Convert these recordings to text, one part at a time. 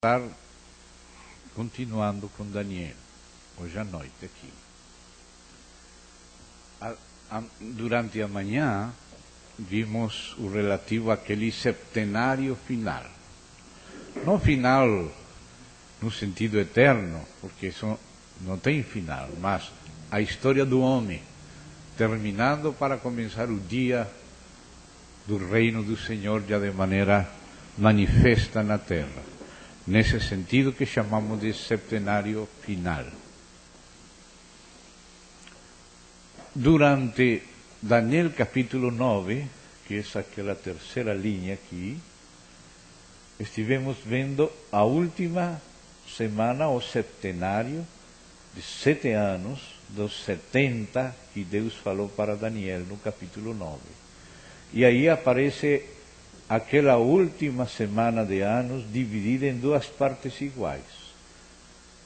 estar continuando com Daniel, hoje à noite aqui. Durante a manhã, vimos o relativo àquele septenário final. Não final no sentido eterno, porque isso não tem final, mas a história do homem, terminando para começar o dia do reino do Senhor já de maneira manifesta na terra. Nesse sentido que chamamos de septenário final. Durante Daniel capítulo 9, que é aquela terceira linha aqui, estivemos vendo a última semana, o septenário, de 7 anos, dos 70 que Deus falou para Daniel no capítulo 9. E aí aparece aquela última semana de anos dividida em duas partes iguais.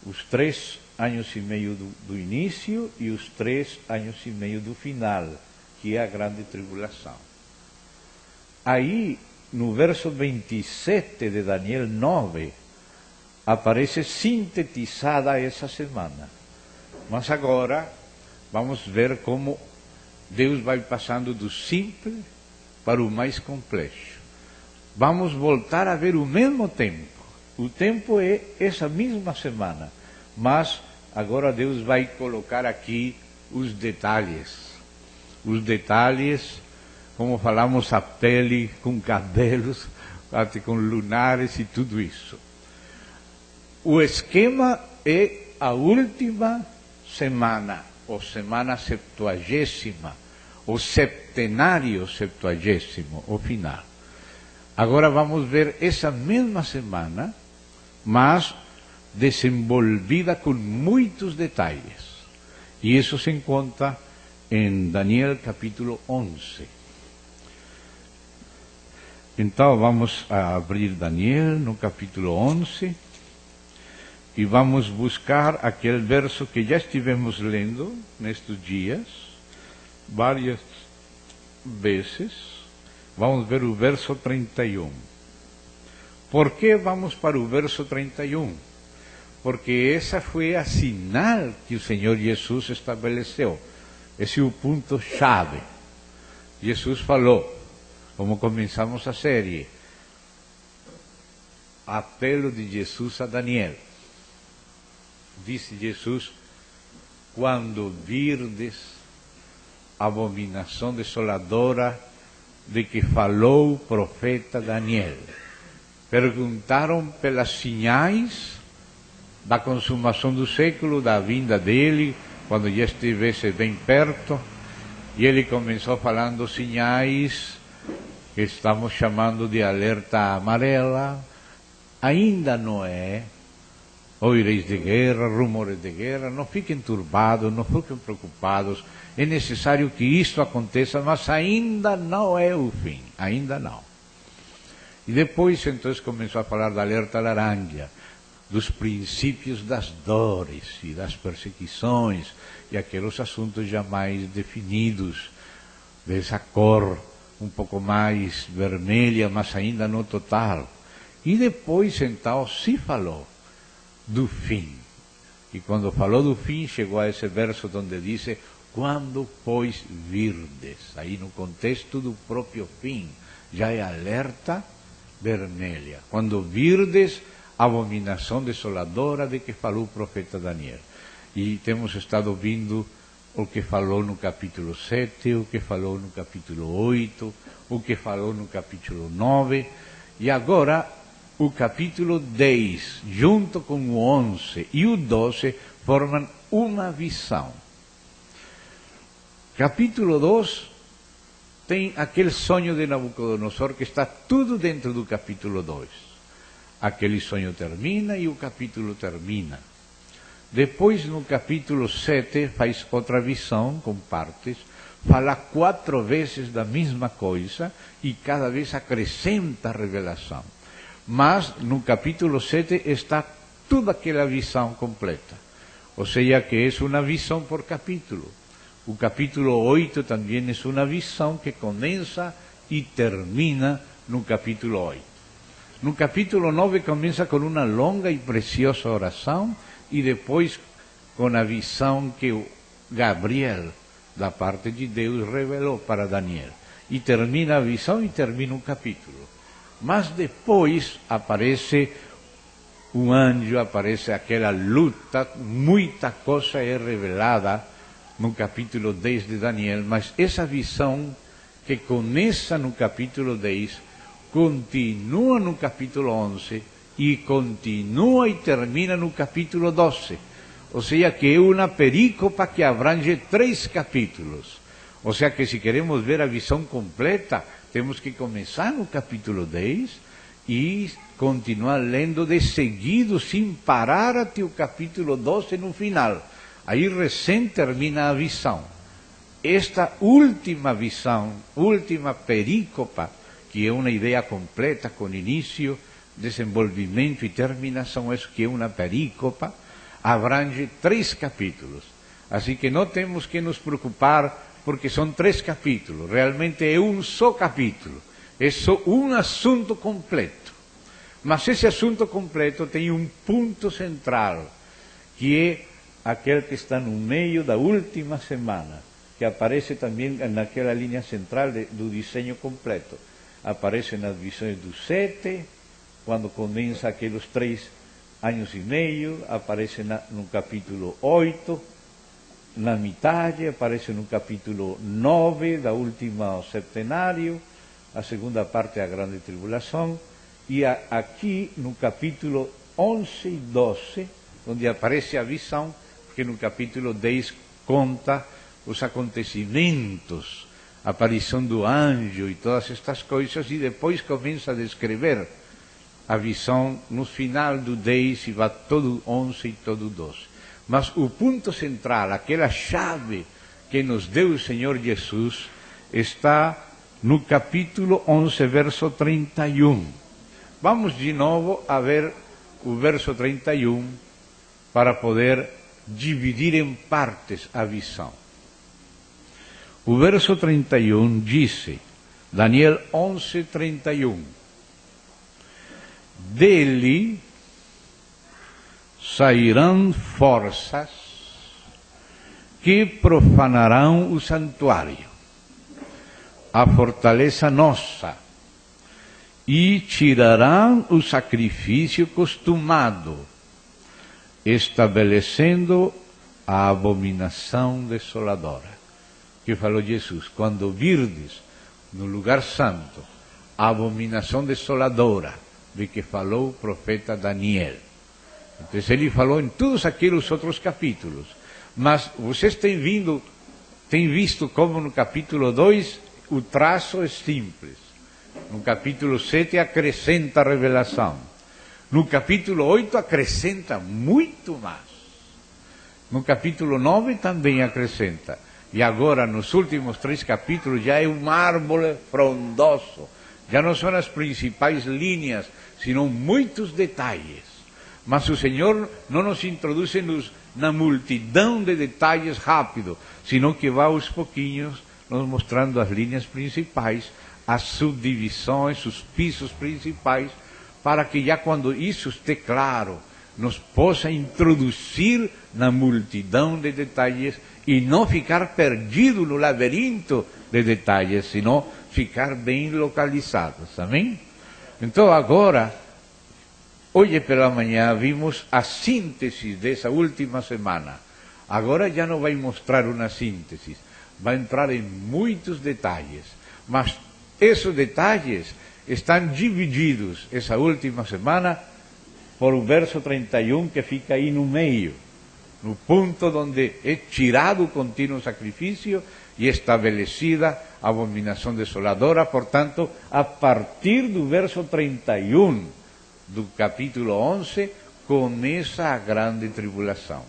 Os 3 anos e meio do início e os 3 anos e meio do final, que é a grande tribulação. Aí, no verso 27 de Daniel 9, aparece sintetizada essa semana. Mas agora, vamos ver como Deus vai passando do simples para o mais complexo. Vamos voltar a ver o mesmo tempo. O tempo é essa mesma semana, mas agora Deus vai colocar aqui os detalhes. Os detalhes, como falamos, a pele com cabelos, até com lunares e tudo isso. O esquema é a última semana, ou semana septuagésima, o septenário septuagésimo, o final. Agora vamos ver essa mesma semana, mas desenvolvida com muitos detalhes. E isso se encontra em Daniel capítulo 11. Então vamos a abrir Daniel no capítulo 11 e vamos buscar aquele verso que já estivemos lendo nestes dias, várias vezes. Vamos ver o verso 31. Por que vamos para o verso 31? Porque essa foi a sinal que o Senhor Jesus estabeleceu. Esse é o ponto-chave. Jesus falou, como começamos a série, apelo de Jesus a Daniel. Disse Jesus, quando virdes a abominação desoladora de que falou o profeta Daniel. Perguntaram pelas sinais da consumação do século, da vinda dele, quando já estivesse bem perto, e ele começou falando sinais que estamos chamando de alerta amarela. Ainda não é, ouvireis de guerra, rumores de guerra, não fiquem turbados, não fiquem preocupados. É necessário que isto aconteça, mas ainda não é o fim, ainda não. E depois, então, começou a falar da alerta laranja, dos princípios das dores e das perseguições, e aqueles assuntos já mais definidos, dessa cor um pouco mais vermelha, mas ainda não total. E depois, então, se falou do fim. E quando falou do fim, chegou a esse verso onde diz, quando, pois, virdes, aí no contexto do próprio fim, já é alerta vermelha. Quando virdes a abominação desoladora de que falou o profeta Daniel. E temos estado ouvindo o que falou no capítulo 7, o que falou no capítulo 8, o que falou no capítulo 9, e agora o capítulo 10, junto com o 11 e o 12, formam uma visão. Capítulo 2 tem aquele sonho de Nabucodonosor que está tudo dentro do capítulo 2. Aquele sonho termina e o capítulo termina. Depois, no capítulo 7, faz outra visão com partes, fala 4 vezes da mesma coisa e cada vez acrescenta revelação. Mas no capítulo 7 está toda aquela visão completa. Ou seja, que é uma visão por capítulo. O capítulo 8 também é uma visão que começa e termina no capítulo 8. No capítulo 9 começa com uma longa e preciosa oração e depois com a visão que Gabriel, da parte de Deus, revelou para Daniel. E termina a visão e termina o capítulo. Mas depois aparece um anjo, aparece aquela luta, muita coisa é revelada no capítulo 10 de Daniel, mas essa visão que começa no capítulo 10, continua no capítulo 11 e continua e termina no capítulo 12. Ou seja, que é uma perícopa que abrange 3 capítulos. Ou seja, que se queremos ver a visão completa, temos que começar no capítulo 10 e continuar lendo de seguido, sem parar até o capítulo 12 no final. Aí recém termina a visão. Esta última visão, última perícopa, que é uma ideia completa com início, desenvolvimento e terminação, isso que é uma perícopa, abrange 3 capítulos. Assim que não temos que nos preocupar, porque são 3 capítulos, realmente é um só capítulo, é só um assunto completo. Mas esse assunto completo tem um ponto central, que é aquele que está no meio da última semana, que aparece também naquela linha central do desenho completo. Aparece nas visões do 7, quando começa aqueles 3 anos e meio, aparece no capítulo 8, na metade, aparece no capítulo 9, da última septenário, a segunda parte da grande tribulação, e aqui no capítulo 11 e 12, onde aparece a visão, porque no capítulo 10 conta os acontecimentos, a aparição do anjo e todas estas coisas, e depois começa a descrever a visão no final do 10 e vai todo 11 e todo 12. Mas o ponto central, aquela chave que nos deu o Senhor Jesus, está no capítulo 11, verso 31. Vamos de novo a ver o verso 31 para poder dividir em partes a visão. O verso 31 diz, Daniel 11, 31, dele sairão forças que profanarão o santuário, a fortaleza nossa, e tirarão o sacrifício costumado, estabelecendo a abominação desoladora. Que falou Jesus, quando virdes no lugar santo a abominação desoladora, de que falou o profeta Daniel. Então ele falou em todos aqueles outros capítulos, mas vocês têm visto como no capítulo 2 o traço é simples, no capítulo 7 acrescenta a revelação, no capítulo 8 acrescenta muito mais, no capítulo 9 também acrescenta, e agora nos últimos 3 capítulos já é um árvore frondoso, já não são as principais linhas, sino muitos detalhes. Mas o Senhor não nos introduz na multidão de detalhes rápido, sino que vai aos pouquinhos nos mostrando as linhas principais, as subdivisões, os pisos principais, para que já quando isso esteja claro, nos possa introduzir na multidão de detalhes e não ficar perdido no labirinto de detalhes, senão ficar bem localizados. Amém? Então agora, hoje pela manhã vimos a síntese dessa última semana. Agora já não vai mostrar uma síntese, vai entrar em muitos detalhes, mas esses detalhes estão divididos essa última semana por o verso 31 que fica aí no meio, no ponto onde é tirado o contínuo sacrifício e estabelecida a abominação desoladora. Portanto, a partir do verso 31 do capítulo 11, começa a grande tribulação.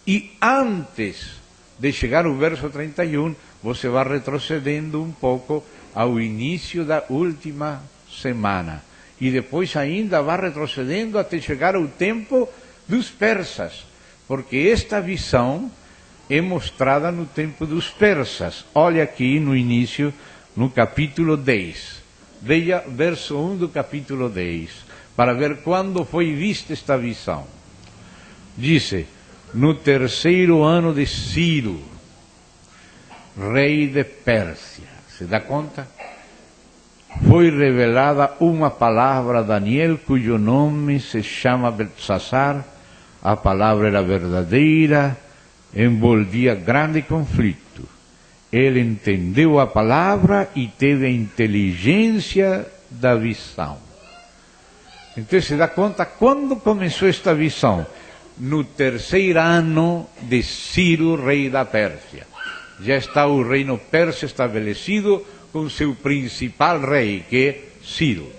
E antes de chegar ao verso 31, você vai retrocedendo um pouco ao início da última semana. E depois ainda vai retrocedendo até chegar ao tempo dos persas. Porque esta visão é mostrada no tempo dos persas. Olha aqui no início, no capítulo 10. Veja verso 1 do capítulo 10, para ver quando foi vista esta visão. Diz: no terceiro ano de Ciro, rei de Pérsia. Se dá conta? Foi revelada uma palavra a Daniel, cujo nome se chama Beltesazar. A palavra era verdadeira, envolvia grande conflito. Ele entendeu a palavra e teve a inteligência da visão. Então se dá conta quando começou esta visão? No terceiro ano de Ciro, rei da Pérsia. Já está o reino persa estabelecido com seu principal rei, que é Ciro.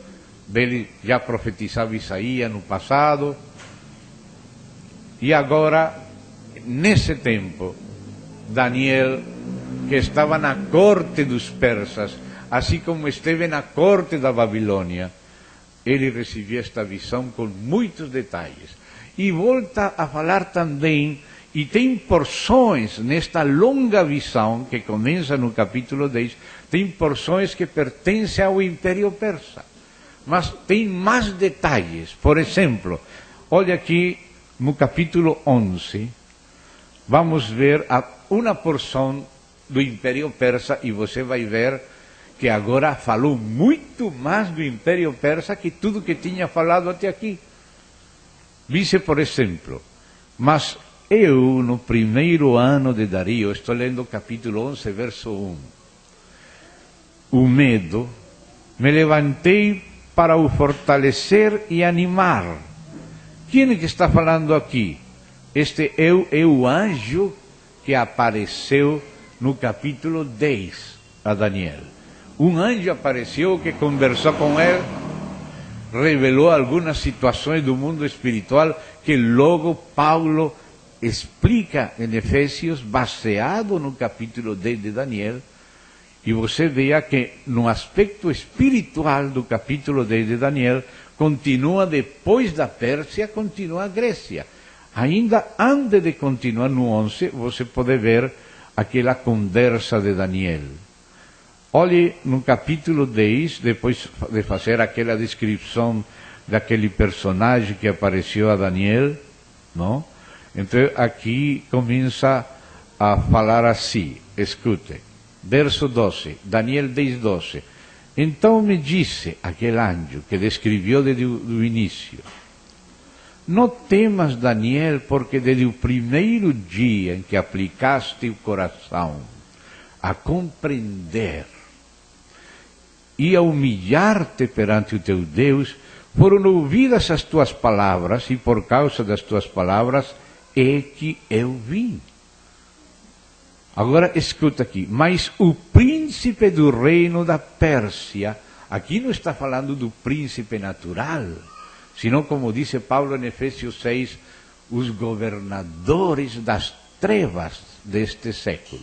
Ele já profetizava Isaías no passado. E agora, nesse tempo, Daniel, que estava na corte dos persas, assim como esteve na corte da Babilônia, ele recebeu esta visão com muitos detalhes. E volta a falar também, e tem porções nesta longa visão, que começa no capítulo 10, tem porções que pertencem ao Império Persa. Mas tem mais detalhes. Por exemplo, olha aqui no capítulo 11, vamos ver uma porção do Império Persa, e você vai ver que agora falou muito mais do Império Persa que tudo que tinha falado até aqui. Diz, por exemplo, mas eu, no primeiro ano de Dario, estou lendo o capítulo 11, verso 1, o medo, me levantei para o fortalecer e animar. Quem é que está falando aqui? Este é o anjo que apareceu no capítulo 10 a Daniel. Um anjo apareceu que conversou com ele, revelou algumas situações do mundo espiritual que logo Paulo explica em Efésios, baseado no capítulo 10 de Daniel. E você veja que no aspecto espiritual do capítulo 10 de Daniel, continua depois da Pérsia, continua a Grécia. Ainda antes de continuar no 11, você pode ver aquela conversa de Daniel. Olhe no capítulo 10, depois de fazer aquela descrição daquele personagem que apareceu a Daniel, não? Então aqui começa a falar assim, escute, verso 12, Daniel 10, 12. Então me disse aquele anjo que descreveu desde o início: não temas, Daniel, porque desde o primeiro dia em que aplicaste o coração a compreender e a humilhar-te perante o teu Deus, foram ouvidas as tuas palavras, e por causa das tuas palavras é que eu vim. Agora escuta aqui, mas o príncipe do reino da Pérsia, aqui não está falando do príncipe natural, senão, como disse Paulo em Efésios 6, os governadores das trevas deste século.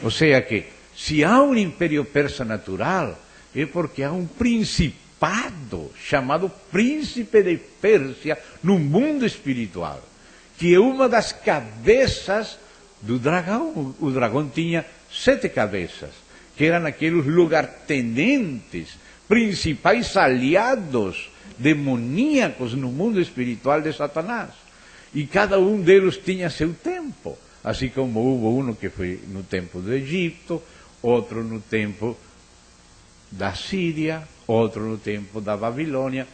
Ou seja que, se há um império persa natural, é porque há um principado chamado Príncipe de Pérsia no mundo espiritual, que é uma das cabeças do dragão. O dragão tinha 7 cabeças, que eram aqueles lugartenentes, principais aliados demoníacos no mundo espiritual de Satanás. E cada um deles tinha seu tempo, assim como houve um que foi no tempo do Egito, outro no tempo da Síria, outro no tempo da Babilônia.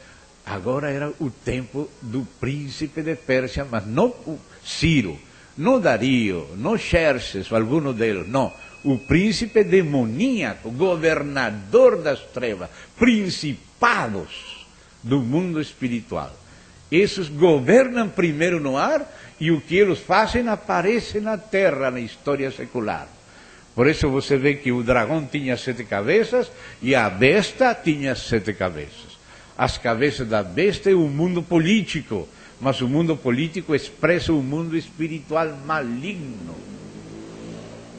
Agora era o tempo do príncipe de Pérsia, mas não o Ciro, não Dario, não Xerxes, alguno deles, não. O príncipe demoníaco, governador das trevas, principados do mundo espiritual. Esses governam primeiro no ar, e o que eles fazem aparece na terra, na história secular. Por isso você vê que o dragão tinha 7 cabeças e a besta tinha 7 cabeças. As cabeças da besta é o mundo político, mas o mundo político expressa o mundo espiritual maligno.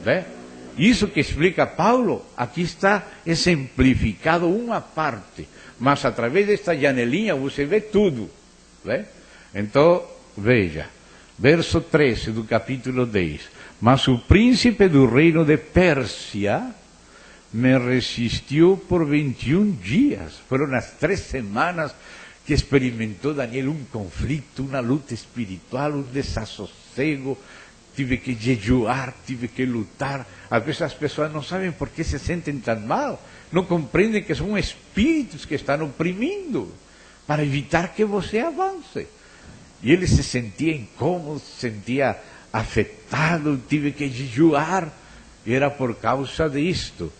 Né? Isso que explica Paulo, aqui está exemplificado uma parte, mas através desta janelinha você vê tudo. Né? Então, veja, verso 13 do capítulo 10. Mas o príncipe do reino de Pérsia me resistió por 21 días. Fueron las 3 semanas que experimentou Daniel um conflito, uma luta espiritual, um desassossego. Tive que jejuar, tive que lutar. Às vezes as pessoas não sabem por que se sentem tão mal, não compreendem que são espíritos que estão oprimindo, para evitar que você avance. E ele se sentia incômodo, se sentia afetado, tive que jejuar. E era por causa disto.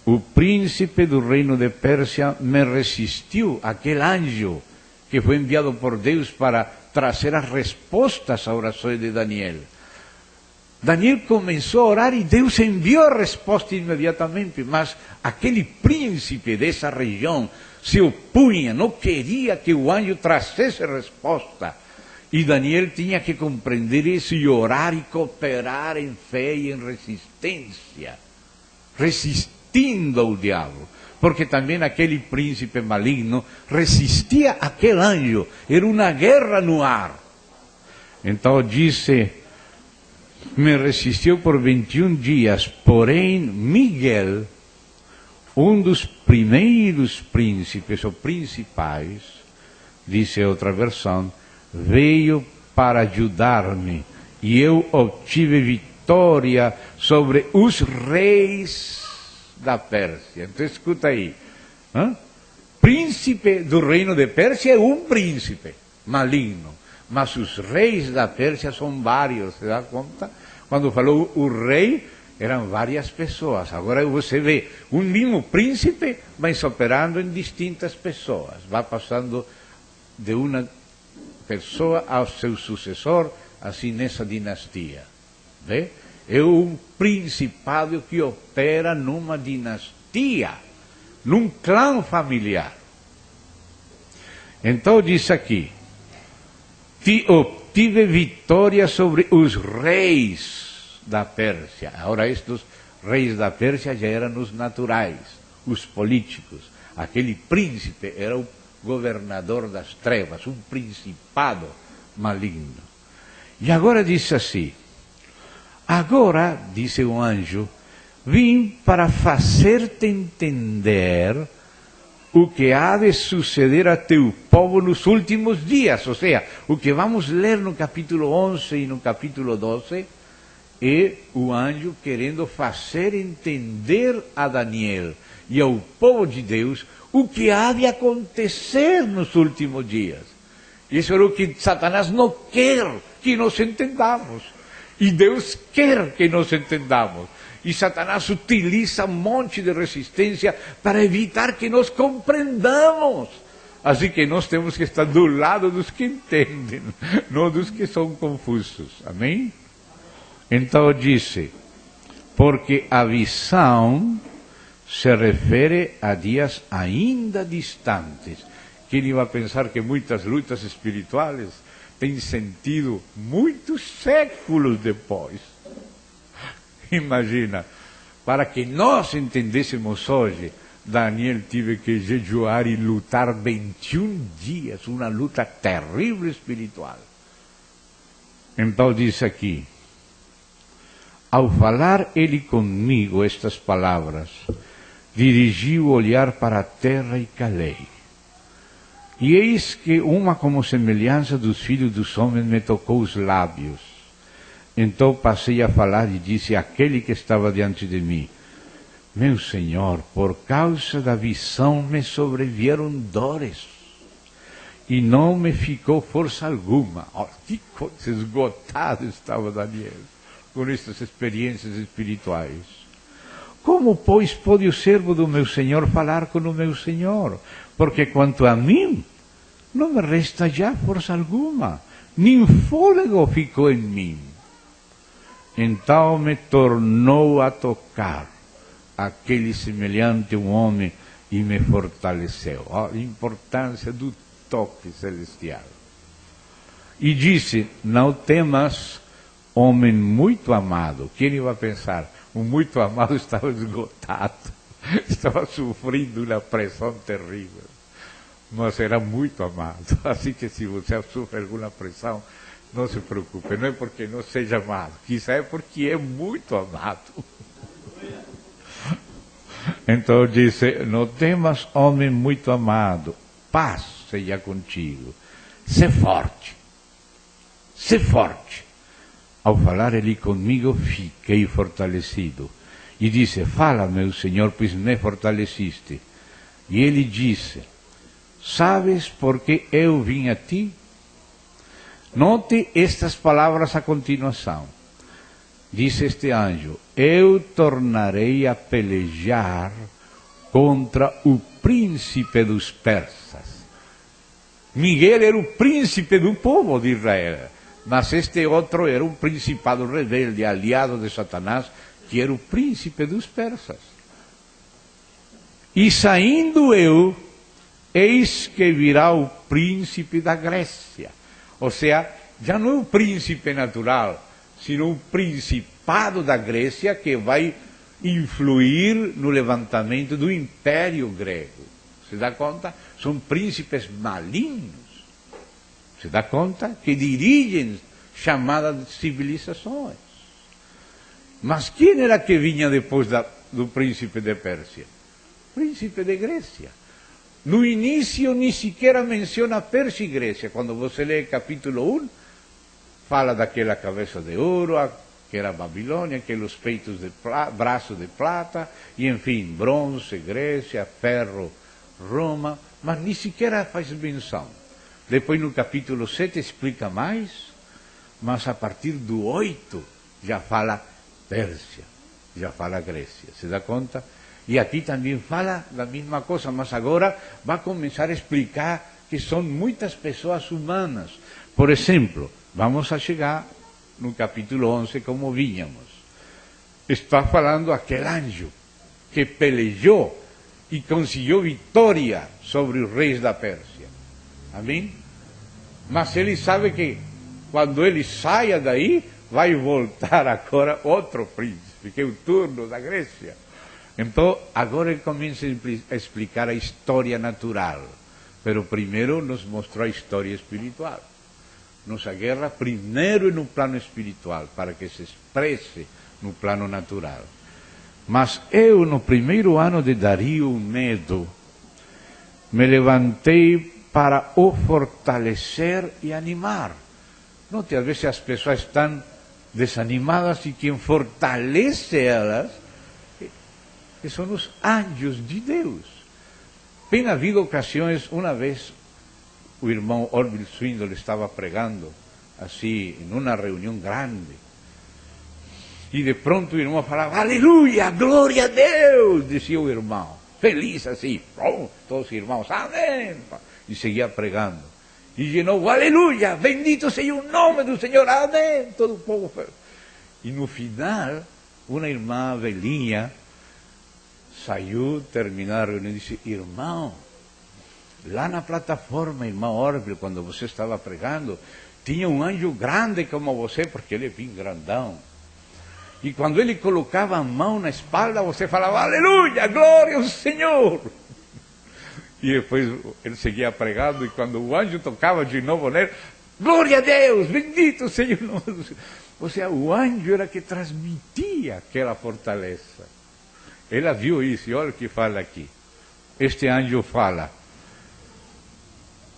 O príncipe do reino de Pérsia me resistiu, aquele anjo que foi enviado por Deus para trazer as respostas às orações de Daniel. Daniel começou a orar e Deus enviou a resposta imediatamente, mas aquele príncipe dessa região se opunha, não queria que o anjo trouxesse resposta. E Daniel tinha que compreender isso e orar e cooperar em fé e em resistência. Resistindo ao diabo. Porque também aquele príncipe maligno resistia àquele anjo. Era uma guerra no ar. Então disse, me resistiu por 21 dias, porém Miguel, um dos primeiros príncipes ou principais, disse outra versão, veio para ajudar-me e eu obtive vitória sobre os reis da Pérsia. Então escuta aí, príncipe do reino de Pérsia é um príncipe maligno, mas os reis da Pérsia são vários, se dá conta? Quando falou o rei, eram várias pessoas. Agora você vê, um mesmo príncipe vai se operando em distintas pessoas, vai passando de uma pessoa ao seu sucessor, assim nessa dinastia. Vê? É um principado que opera numa dinastia, num clã familiar. Então diz aqui, obtive vitória sobre os reis da Pérsia. Agora estes reis da Pérsia já eram os naturais, os políticos. Aquele príncipe era o governador das trevas, um principado maligno. E agora diz assim, agora, disse o anjo, vim para fazer-te entender o que há de suceder a teu povo nos últimos dias. Ou seja, o que vamos ler no capítulo 11 e no capítulo 12 é o anjo querendo fazer entender a Daniel e ao povo de Deus o que há de acontecer nos últimos dias. Isso é o que Satanás não quer que nós entendamos. E Deus quer que nós entendamos. E Satanás utiliza um monte de resistência para evitar que nós compreendamos. Assim que nós temos que estar do lado dos que entendem, não dos que são confusos. Amém? Então disse, porque a visão se refere a dias ainda distantes. Quem vai pensar que muitas lutas espirituais têm sentido muitos séculos depois? Imagina, para que nós entendêssemos hoje, Daniel teve que jejuar e lutar 21 dias, uma luta terrível espiritual. Então diz aqui, ao falar ele comigo estas palavras, dirigi o olhar para a terra e calei. E eis que uma como semelhança dos filhos dos homens me tocou os lábios. Então passei a falar e disse àquele que estava diante de mim, meu Senhor, por causa da visão me sobrevieram dores, e não me ficou força alguma. Oh, que coisa esgotado estava Daniel com estas experiências espirituais. Como, pois, pode o servo do meu Senhor falar com o meu Senhor? Porque quanto a mim, não me resta já força alguma, nem fôlego ficou em mim. Então me tornou a tocar aquele semelhante a um homem e me fortaleceu. A importância do toque celestial. E disse, não temas, homem muito amado. Quem vai pensar? O muito amado estava esgotado, estava sofrendo uma pressão terrível. Mas era muito amado. Assim que se você sofre alguma pressão, não se preocupe, não é porque não seja amado, quizá é porque é muito amado. Então disse, não temas, homem muito amado, paz seja contigo, sê forte, sê forte. Ao falar ele comigo, fiquei fortalecido. E disse, fala, meu Senhor, pois me fortaleciste. E ele disse, sabes por que eu vim a ti? Note estas palavras a continuação. Disse este anjo, eu tornarei a pelejar contra o príncipe dos persas. Miguel era o príncipe do povo de Israel, mas este outro era um principado rebelde, aliado de Satanás, que era o príncipe dos persas. E saindo eu, eis que virá o príncipe da Grécia. Ou seja, já não é o príncipe natural, sino o principado da Grécia que vai influir no levantamento do Império Grego. Se dá conta? São príncipes malignos. Se dá conta? Que dirigem chamadas civilizações. Mas quem era que vinha depois do príncipe de Pérsia? Príncipe de Grécia. No início nem sequer menciona Pérsia e Grécia. Quando você lê capítulo 1, fala daquela cabeça de ouro, que era a Babilônia, aqueles peitos de braços de prata, e enfim, bronze, Grécia, ferro, Roma, mas nem sequer faz menção. Depois no capítulo 7 explica mais, mas a partir do 8 já fala Pérsia, já fala Grécia, se dá conta? E aqui também fala da mesma coisa, mas agora vai começar a explicar que são muitas pessoas humanas. Por exemplo, vamos a chegar no capítulo 11 como vínhamos. Está falando aquele anjo que pelejou e conseguiu vitória sobre os reis da Pérsia. Amém? Mas ele sabe que quando ele saia daí, vai voltar agora outro príncipe, que é o turno da Grécia. Então, agora ele começa a explicar a história natural. Mas primeiro nos mostrou a história espiritual. Nossa guerra primeiro é no plano espiritual, para que se expresse no plano natural. Mas eu, no primeiro ano de Dario Medo, me levantei para o fortalecer e animar. Note, às vezes as pessoas estão desanimadas e quem fortalece elas que são os anjos de Deus. Tem havido ocasiões, uma vez o irmão Orville Swindle estava pregando, assim, em uma reunião grande, e de pronto o irmão falava, aleluia, glória a Deus, dizia o irmão, feliz assim, todos os irmãos, amém, e seguia pregando, e de novo, aleluia, bendito seja o nome do Senhor, amém, todo o povo, e no final, uma irmã velhinha, saiu, terminou a reunião e disse, irmão, lá na plataforma, irmão Orville, quando você estava pregando, tinha um anjo grande como você, porque ele é bem grandão. E quando ele colocava a mão na espalda, você falava, aleluia, glória ao Senhor. E depois ele seguia pregando, e quando o anjo tocava de novo nele, glória a Deus, bendito seja o nome do Senhor. Ou seja, o anjo era que transmitia aquela fortaleza. Ela viu isso, e olha o que fala aqui. Este anjo fala,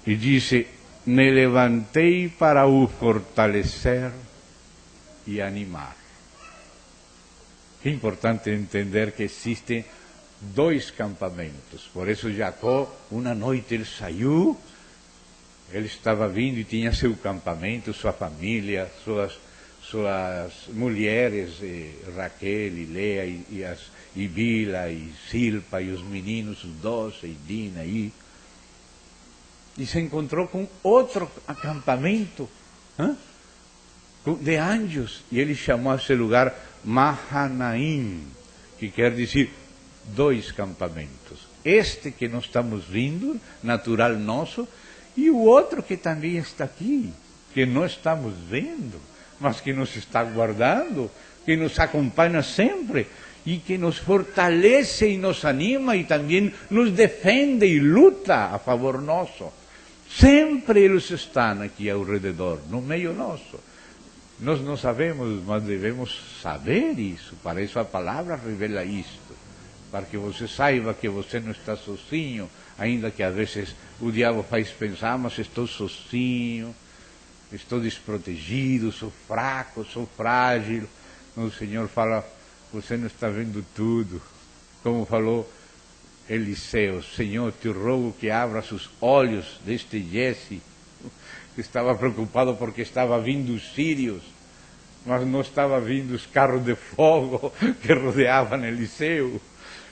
e disse, me levantei para o fortalecer e animar. É importante entender que existem dois campamentos. Por isso Jacó, uma noite ele saiu, ele estava vindo e tinha seu campamento, sua família, suas mulheres, Raquel e Leia e Bila e Silpa e os meninos, os 12 e Dina e se encontrou com outro acampamento de anjos, e ele chamou esse lugar Mahanaim, que quer dizer dois campamentos. Este que nós estamos vindo, natural nosso, e o outro que também está aqui, que nós estamos vendo, mas que nos está guardando, que nos acompanha sempre, e que nos fortalece e nos anima e também nos defende e luta a favor nosso. Sempre eles estão aqui ao redor, no meio nosso. Nós não sabemos, mas devemos saber isso, para isso a palavra revela isto. para que você saiba que você não está sozinho, ainda que às vezes o diabo faz pensar, mas estou sozinho, estou desprotegido, sou fraco, sou frágil. O Senhor fala, você não está vendo tudo. Como falou Eliseu, Senhor, te rogo que abras os olhos deste Jesse, que estava preocupado porque estava vindo os sírios, mas não estava vindo os carros de fogo que rodeavam Eliseu.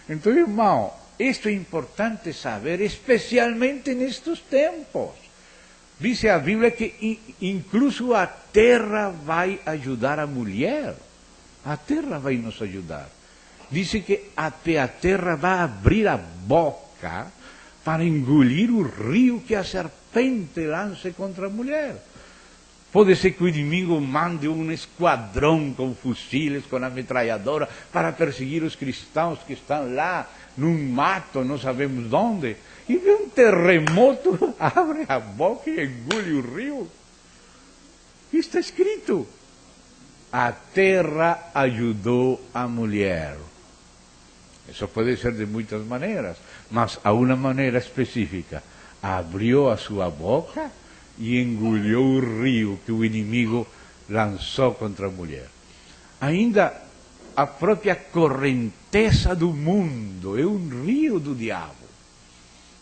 Então, irmão, isto é importante saber, especialmente nestes tempos. Diz a Bíblia que incluso a terra vai ajudar a mulher. A terra vai nos ajudar. Diz que até a terra vai abrir a boca para engolir o rio que a serpente lance contra a mulher. Pode ser que o inimigo mande um esquadrão com fuziles, com a metralhadora, para perseguir os cristãos que estão lá, num mato, não sabemos onde. E vê um terremoto, abre a boca e engole o rio. Está escrito. A terra ajudou a mulher. Isso pode ser de muitas maneiras, mas há uma maneira específica. Abriu a sua boca e engoliu o rio que o inimigo lançou contra a mulher. Ainda a própria correnteza do mundo é um rio do diabo.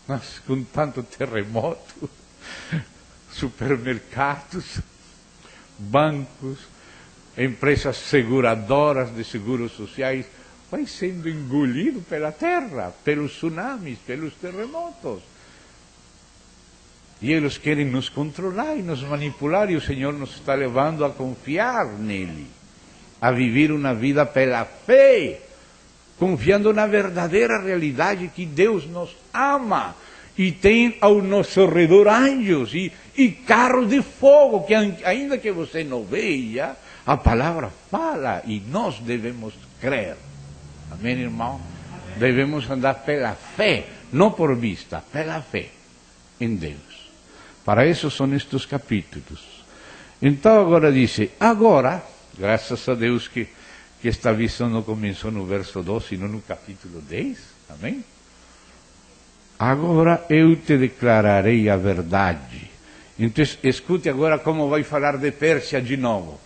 Mas com tanto terremoto, supermercados, bancos, empresas seguradoras de seguros sociais, vai sendo engolido pela terra, pelos tsunamis, pelos terremotos. E eles querem nos controlar e nos manipular, e o Senhor nos está levando a confiar nele, a viver uma vida pela fé, confiando na verdadeira realidade que Deus nos ama e tem ao nosso redor anjos e carros de fogo, que ainda que você não veja, a palavra fala e nós devemos crer. Amém, irmão? Devemos andar pela fé, não por vista, pela fé em Deus. Para isso são estes capítulos. Então agora diz, agora, graças a Deus que esta visão não começou no verso 12, não no capítulo 10, amém? Agora eu te declararei a verdade. Então escute agora como vai falar de Pérsia de novo.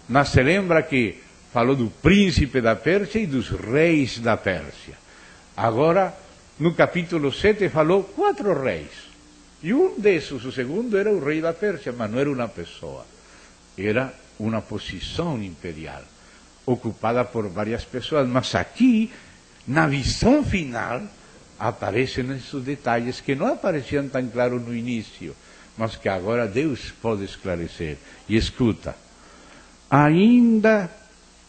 Mas se lembra que falou do príncipe da Pérsia e dos reis da Pérsia. Agora, no capítulo 7, falou 4 reis. E um desses, o segundo, era o rei da Pérsia, mas não era uma pessoa. Era uma posição imperial, ocupada por várias pessoas. Mas aqui, na visão final, aparecem esses detalhes que não apareciam tão claros no início, mas que agora Deus pode esclarecer. E escuta, ainda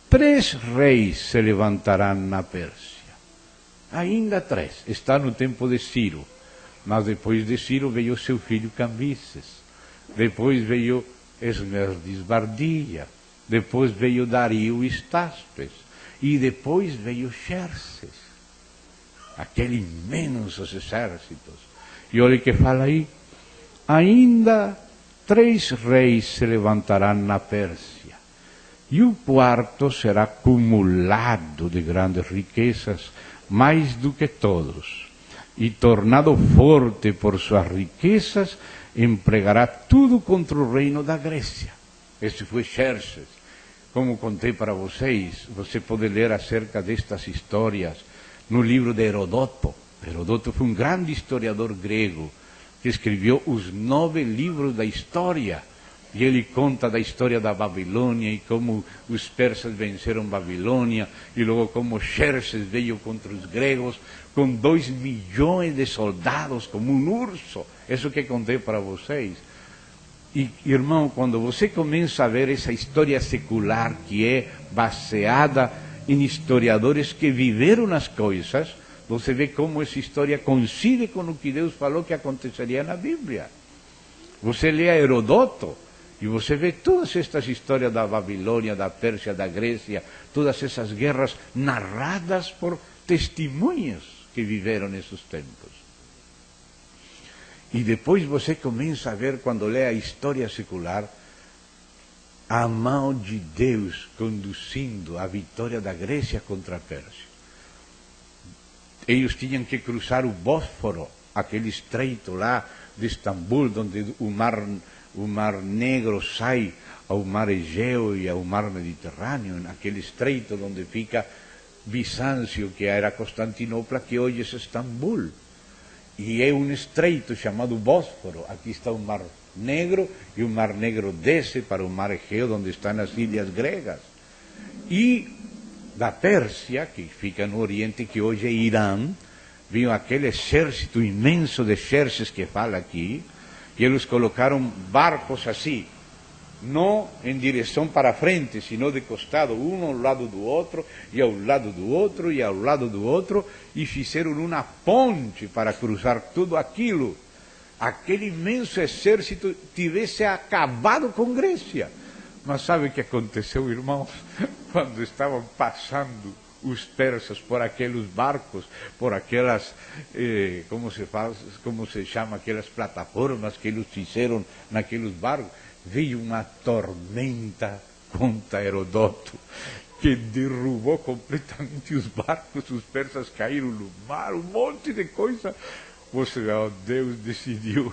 3 reis se levantarão na Pérsia. Ainda 3. Está no tempo de Ciro. Mas depois de Ciro veio seu filho Cambises. Depois veio Esmerdis Bardia. Depois veio Dario Estaspes. E depois veio Xerxes. Aquele imensos exércitos. E olha o que fala aí. Ainda 3 reis se levantarão na Pérsia. E o 4º será acumulado de grandes riquezas, mais do que todos. E tornado forte por suas riquezas, empregará tudo contra o reino da Grécia. Esse foi Xerxes. Como contei para vocês, você pode ler acerca destas histórias no livro de Herodoto. Herodoto foi um grande historiador grego que escreveu os 9 livros da história. E ele conta da história da Babilônia e como os persas venceram Babilônia e logo como Xerxes veio contra os gregos com 2 milhões de soldados, como um urso. Isso que contei para vocês. E, irmão, quando você começa a ver essa história secular que é baseada em historiadores que viveram as coisas, você vê como essa história coincide com o que Deus falou que aconteceria na Bíblia. Você lê a Herodoto e você vê todas estas histórias da Babilônia, da Pérsia, da Grécia, todas essas guerras narradas por testemunhas que viveram nesses tempos. E depois você começa a ver, quando lê a história secular, a mão de Deus conduzindo a vitória da Grécia contra a Pérsia. eles tinham que cruzar o Bósforo, aquele estreito lá de Istambul, onde o Mar Negro sai ao Mar Egeu e ao Mar Mediterrâneo, naquele estreito onde fica Bizâncio, que era Constantinopla, que hoje é Istambul. E é um estreito chamado Bósforo. Aqui está o Mar Negro, e o Mar Negro desce para o Mar Egeu, onde estão as ilhas gregas. E da Pérsia, que fica no Oriente, que hoje é Irã, vinha aquele exército imenso de Xerxes que fala aqui, e eles colocaram barcos assim, não em direção para frente, sino de costado, um ao lado do outro, e ao lado do outro, e ao lado do outro, e fizeram uma ponte para cruzar tudo aquilo. Aquele imenso exército tivesse acabado com Grécia. Mas sabe o que aconteceu, irmãos? Quando estavam passando os persas por aqueles barcos, por aquelas, como se chama, aquelas plataformas que eles fizeram naqueles barcos, veio uma tormenta, conta Herodoto, que derrubou completamente os barcos, os persas caíram no mar, um monte de coisa. Você vê, Deus decidiu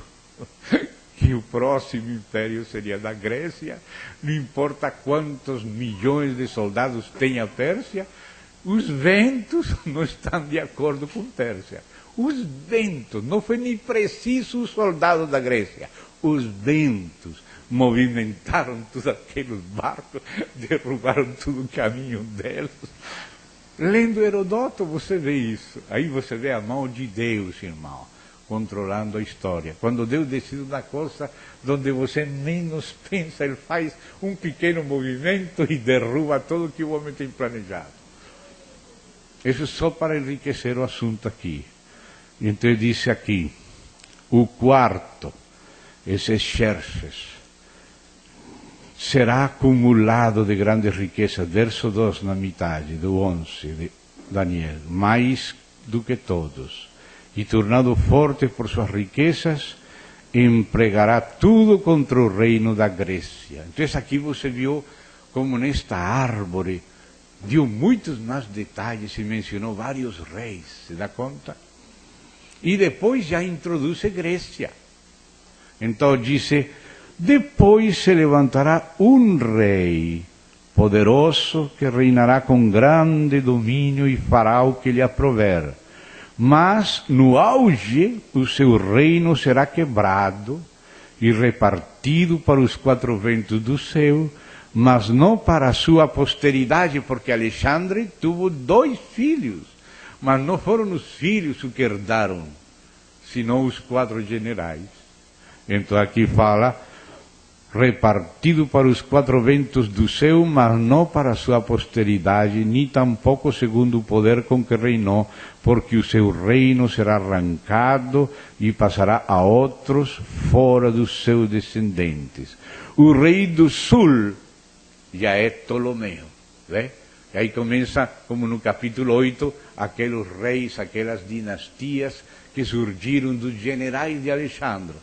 que o próximo império seria da Grécia, não importa quantos milhões de soldados tem a Pérsia, os ventos não estão de acordo com Pérsia. Os ventos, não foi nem preciso o soldado da Grécia, os ventos movimentaram todos aqueles barcos, derrubaram todo o caminho deles. Lendo Herodoto você vê isso, aí você vê a mão de Deus, irmão, controlando a história. Quando Deus decide uma coisa onde você menos pensa, Ele faz um pequeno movimento e derruba tudo que o homem tem planejado. Isso é só para enriquecer o assunto aqui. Então ele disse aqui, o quarto, esse Xerxes, será acumulado de grandes riquezas, verso 2 na metade, do 11 de Daniel, mais do que todos, e tornado forte por suas riquezas, empregará tudo contra o reino da Grécia. Então aqui você viu como nesta árvore deu muitos mais detalhes e mencionou vários reis, se dá conta? E depois já introduz Grécia. Então disse, depois se levantará um rei poderoso que reinará com grande domínio e fará o que lhe aprouver. Mas no auge o seu reino será quebrado e repartido para os quatro ventos do céu, mas não para a sua posteridade, porque Alexandre teve 2 filhos, mas não foram os filhos os que herdaram, senão os 4 generais. Então aqui fala, repartido para os 4 ventos do céu, mas não para a sua posteridade, nem tampouco segundo o poder com que reinou, porque o seu reino será arrancado e passará a outros fora dos seus descendentes. O rei do sul já é Ptolomeu, né? E aí começa, como no capítulo 8, aqueles reis, aquelas dinastias que surgiram dos generais de Alexandre.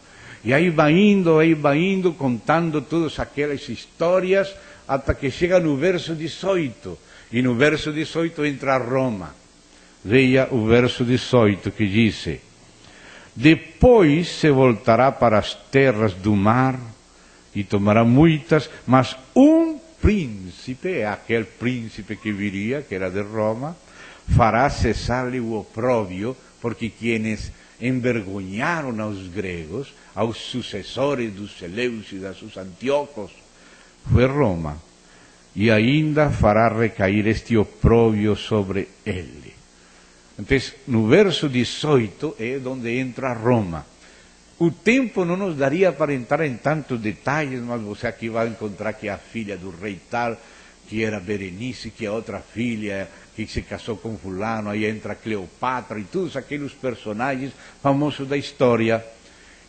E aí vai indo, contando todas aquelas histórias, até que chega no verso 18. E no verso 18 entra Roma. Veja o verso 18 que diz, depois se voltará para as terras do mar e tomará muitas, mas um príncipe, aquele príncipe que viria, que era de Roma, fará cessar-lhe o opróbio, porque quienes envergonharam aos gregos, aos sucessores dos Seleucidas, dos Antíocos, foi Roma. E ainda fará recair este opróbio sobre ele. Então, no verso 18 é onde entra Roma. O tempo não nos daria para entrar em tantos detalhes, mas você aqui vai encontrar que a filha do rei tal, que era Berenice, que a outra filha que se casou com fulano, aí entra Cleopatra e todos aqueles personagens famosos da história,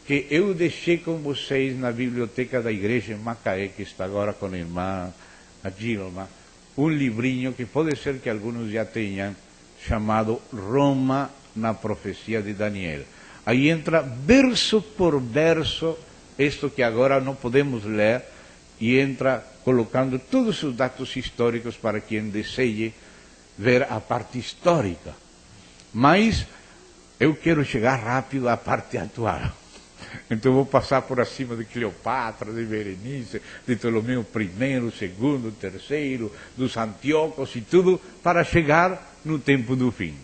que eu deixei com vocês na biblioteca da igreja em Macaé, que está agora com a irmã a Dilma, um livrinho que pode ser que alguns já tenham, chamado Roma na profecia de Daniel. Aí entra verso por verso, isto que agora não podemos ler, e entra colocando todos os dados históricos para quem deseje ver a parte histórica. Mas eu quero chegar rápido à parte atual. Então vou passar por acima de Cleopatra, de Berenice, de Ptolomeu I, segundo, terceiro, dos Antíocos e tudo, para chegar no tempo do fim.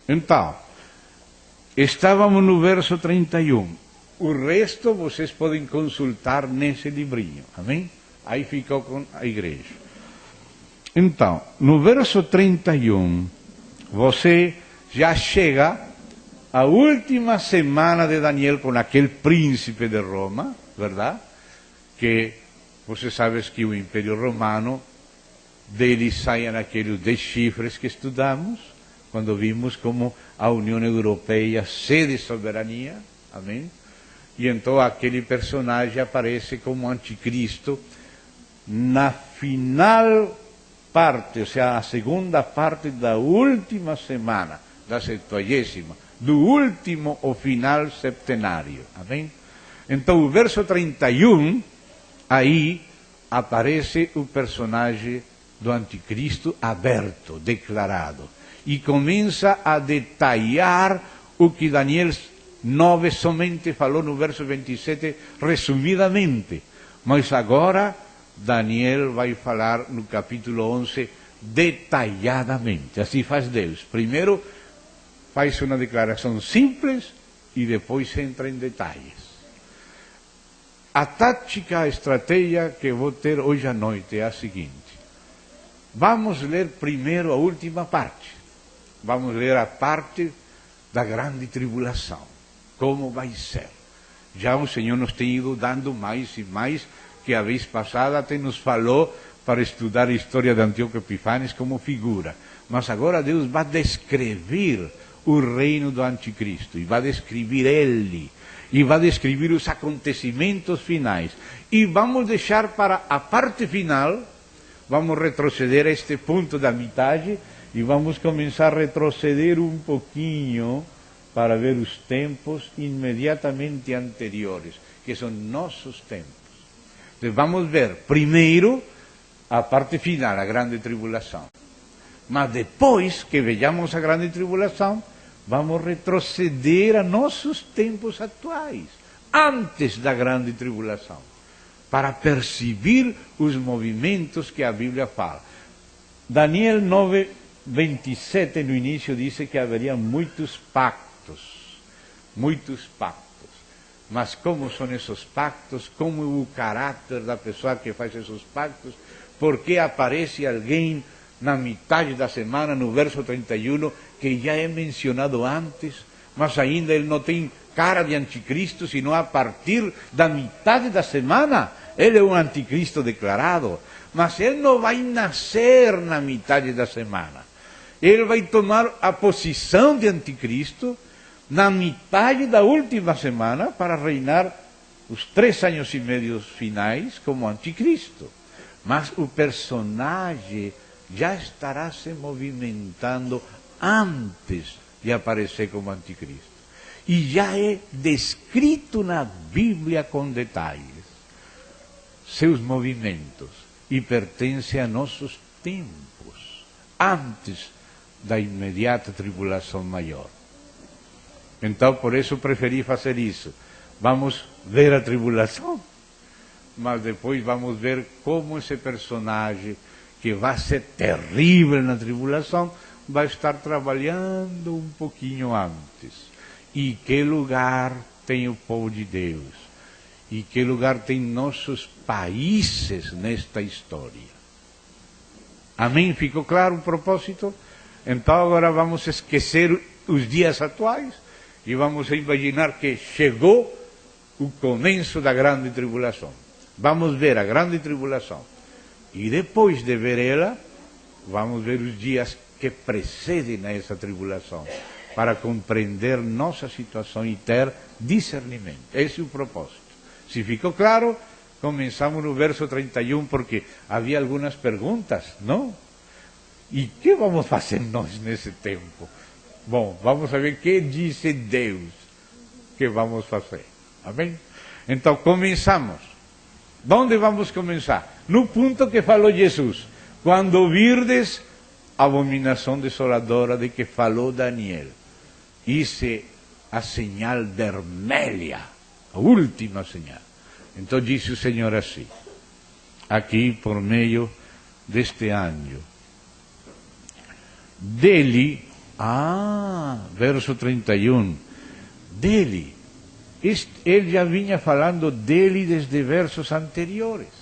Então, estávamos no verso 31. O resto vocês podem consultar nesse livrinho. Amém? Aí ficou com a igreja. Então, no verso 31, você já chega à última semana de Daniel com aquele príncipe de Roma, verdade? Que você sabe que o Império Romano, dele saem aqueles 10 chifres que estudamos, quando vimos como a União Europeia cede soberania, amém? E então aquele personagem aparece como anticristo na final parte, ou seja, a segunda parte da última semana, da 70ª, do último ou final septenário. Amém? Então o verso 31, aí aparece o personagem do anticristo aberto, declarado. E começa a detalhar o que Daniel 9 somente falou no verso 27, resumidamente. Mas agora Daniel vai falar no capítulo 11 detalhadamente. Assim faz Deus. Primeiro faz uma declaração simples e depois entra em detalhes. A tática, a estratégia que vou ter hoje à noite é a seguinte. Vamos ler primeiro a última parte. Vamos ler a parte da grande tribulação. Como vai ser? Já o Senhor nos tem ido dando mais e mais, que a vez passada até nos falou para estudar a história de Antíoco Epífanes como figura. Mas agora Deus vai descrever o reino do anticristo, e vai descrever ele, e vai descrever os acontecimentos finais. E vamos deixar para a parte final, vamos retroceder a este ponto da metade, e vamos começar a retroceder um pouquinho, para ver os tempos imediatamente anteriores, que são nossos tempos. Então, vamos ver primeiro a parte final, a grande tribulação. Mas depois que vejamos a grande tribulação, vamos retroceder a nossos tempos atuais, antes da grande tribulação, para perceber os movimentos que a Bíblia fala. Daniel 9:27 no início diz que haveria muitos pactos. Mas como são esses pactos? Como é o caráter da pessoa que faz esses pactos? Porque aparece alguém na metade da semana, no verso 31, que já é mencionado antes, mas ainda ele não tem cara de anticristo, senão a partir da metade da semana. Ele é um anticristo declarado, mas ele não vai nascer na metade da semana. Ele vai tomar a posição de anticristo na metade da última semana para reinar os 3 anos e meio finais como anticristo. Mas o personagem já estará se movimentando antes de aparecer como anticristo. E já é descrito na Bíblia com detalhes seus movimentos, e pertence a nossos tempos, antes da imediata tribulação maior. Então, por isso preferi fazer isso. Vamos ver a tribulação, mas depois vamos ver como esse personagem, que vai ser terrível na tribulação, vai estar trabalhando um pouquinho antes. E que lugar tem o povo de Deus? E que lugar tem nossos países nesta história? Amém? Ficou claro o propósito? Então agora vamos esquecer os dias atuais e vamos imaginar que chegou o começo da grande tribulação. Vamos ver a grande tribulação. E depois de ver ela, vamos ver os dias que precedem a essa tribulação, para compreender nossa situação e ter discernimento. Esse é o propósito. Se ficou claro, começamos no verso 31, porque havia algumas perguntas, não? E o que vamos fazer nós nesse tempo? Bom, vamos saber o que disse Deus que vamos fazer. Amém? Então, começamos. Onde vamos começar? No ponto que falou Jesus. Quando virdes abominação desoladora de que falou Daniel. Isso é a señal vermelha, a última señal. Então disse o Senhor assim, aqui por meio deste anjo. Dele, verso 31, dele, ele já vinha falando dele desde versos anteriores.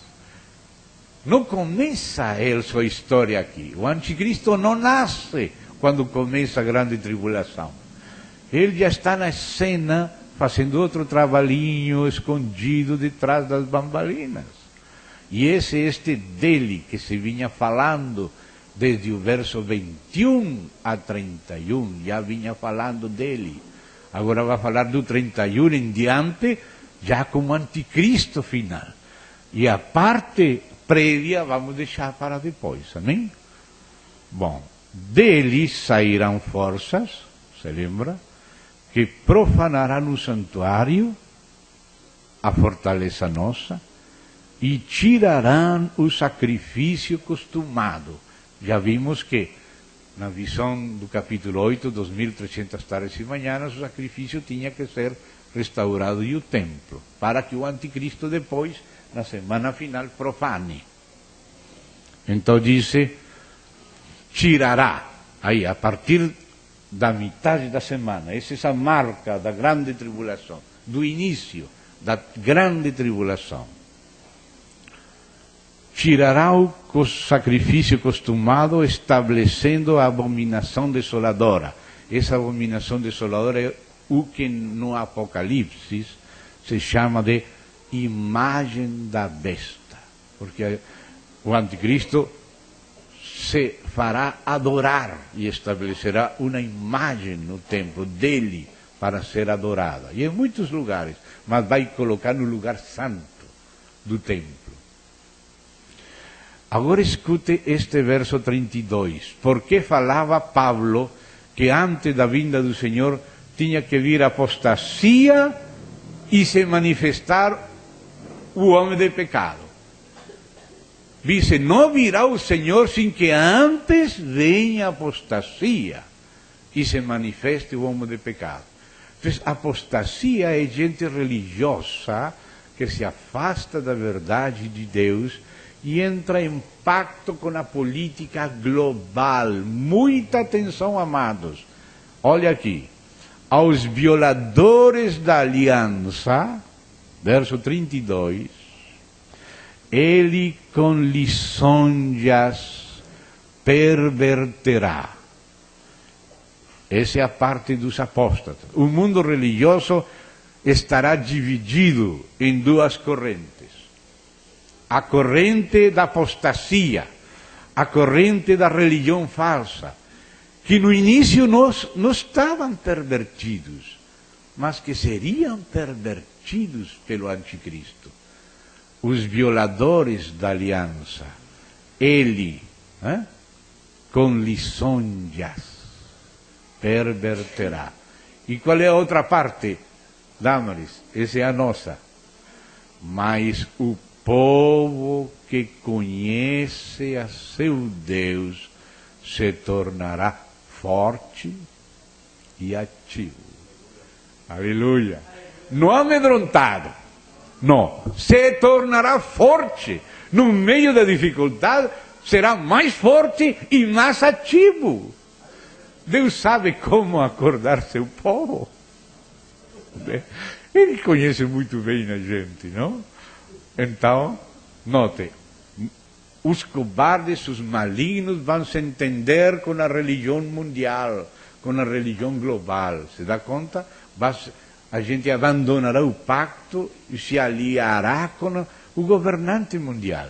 Não começa ele sua história aqui. O anticristo não nasce quando começa a grande tribulação. Ele já está na cena fazendo outro trabalhinho escondido detrás das bambalinas. E esse é este dele que se vinha falando desde o verso 21 a 31, já vinha falando dele. Agora vai falar do 31 em diante, já como anticristo final. E a parte prévia vamos deixar para depois, amém? Bom, dele sairão forças, se lembra, que profanarão o santuário, a fortaleza nossa, e tirarão o sacrifício costumado. Já vimos que, na visão do capítulo 8, 2300 tardes e manhãs, o sacrifício tinha que ser restaurado e o templo, para que o anticristo depois, na semana final, profane. Então disse, tirará, aí, a partir da metade da semana, essa é a marca da grande tribulação, do início da grande tribulação. Tirará o sacrifício costumado, estabelecendo a abominação desoladora. Essa abominação desoladora é o que no Apocalipse se chama de imagem da besta. Porque o anticristo se fará adorar e estabelecerá uma imagem no templo dele para ser adorada. E em muitos lugares, mas vai colocar no lugar santo do templo. Agora escute este verso 32. Porque falava Pablo que antes da vinda do Senhor tinha que vir a apostasia e se manifestar o homem de pecado. Dice, não virá o Senhor sem que antes venha a apostasia e se manifeste o homem de pecado. Então, apostasia é gente religiosa que se afasta da verdade de Deus e entra em pacto com a política global. Muita atenção, amados. Olha aqui. Aos violadores da aliança, verso 32, ele com lisonjas perverterá. Essa é a parte dos apóstatas. O mundo religioso estará dividido em duas correntes. A corrente da apostasia, a corrente da religião falsa, que no início não estavam pervertidos, mas que seriam pervertidos pelo anticristo. Os violadores da aliança, ele, com lisonjas, perverterá. E qual é a outra parte? Damaris, essa é a nossa. Mas o povo que conhece a seu Deus se tornará forte e ativo. Aleluia. Não amedrontado. Não. Se tornará forte. No meio da dificuldade, será mais forte e mais ativo. Deus sabe como acordar seu povo. Ele conhece muito bem a gente, não? Então, note, os cobardes, os malignos vão se entender com a religião mundial, com a religião global. Se dá conta? A gente abandonará o pacto e se aliará com o governante mundial.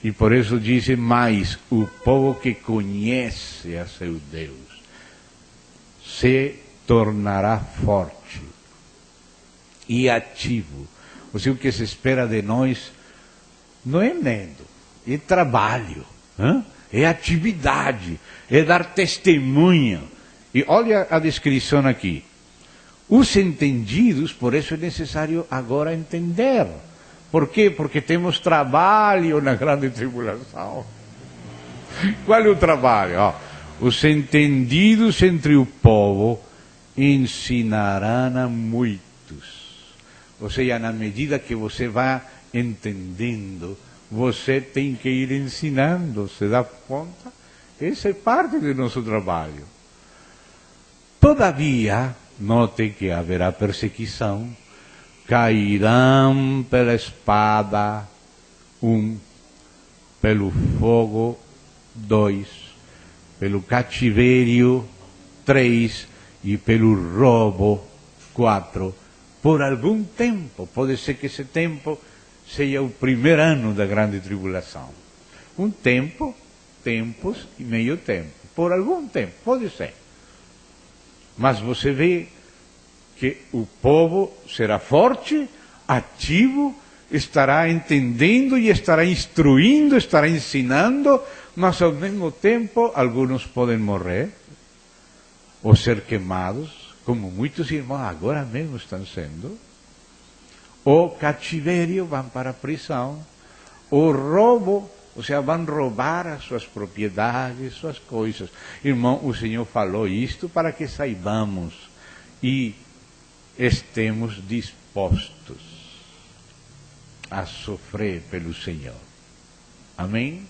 E por isso diz mais, o povo que conhece a seu Deus se tornará forte e ativo. Ou seja, o que se espera de nós não é medo, é trabalho, é atividade, é dar testemunho. E olha a descrição aqui. Os entendidos, por isso é necessário agora entender. Por quê? Porque temos trabalho na grande tribulação. Qual é o trabalho? Os entendidos entre o povo ensinarão a muitos. Ou seja, na medida que você vai entendendo, você tem que ir ensinando, se dá conta? Essa é parte do nosso trabalho. Todavia, note que haverá perseguição, cairão pela espada, 1, pelo fogo, 2, pelo cativeiro, 3, e pelo roubo, 4, por algum tempo. Pode ser que esse tempo seja o primeiro ano da grande tribulação. Um tempo, tempos e meio tempo. Por algum tempo, pode ser. Mas você vê que o povo será forte, ativo, estará entendendo e estará instruindo, estará ensinando, mas ao mesmo tempo alguns podem morrer ou ser queimados, como muitos irmãos agora mesmo estão sendo, ou cativeiro, vão para a prisão, ou roubo, ou seja, vão roubar as suas propriedades, suas coisas. Irmão, o Senhor falou isto para que saibamos e estemos dispostos a sofrer pelo Senhor. Amém?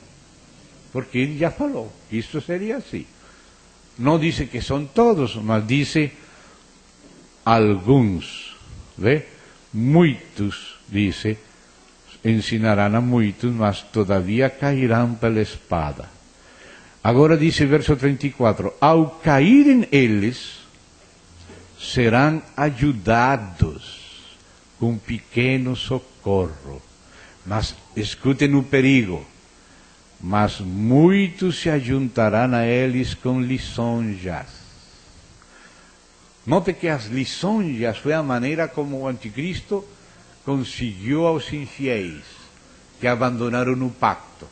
Porque Ele já falou, isso seria assim. Não diz que são todos, mas diz alguns. Vê? Muitos, diz, ensinarão a muitos, mas todavia cairão pela espada. Agora diz verso 34, ao caírem eles, serão ajudados com pequeno socorro. Mas escutem o perigo. Mas muitos se ajuntarão a eles com lisonjas. Note que as lisonjas foi a maneira como o anticristo conseguiu aos infiéis, que abandonaram o pacto.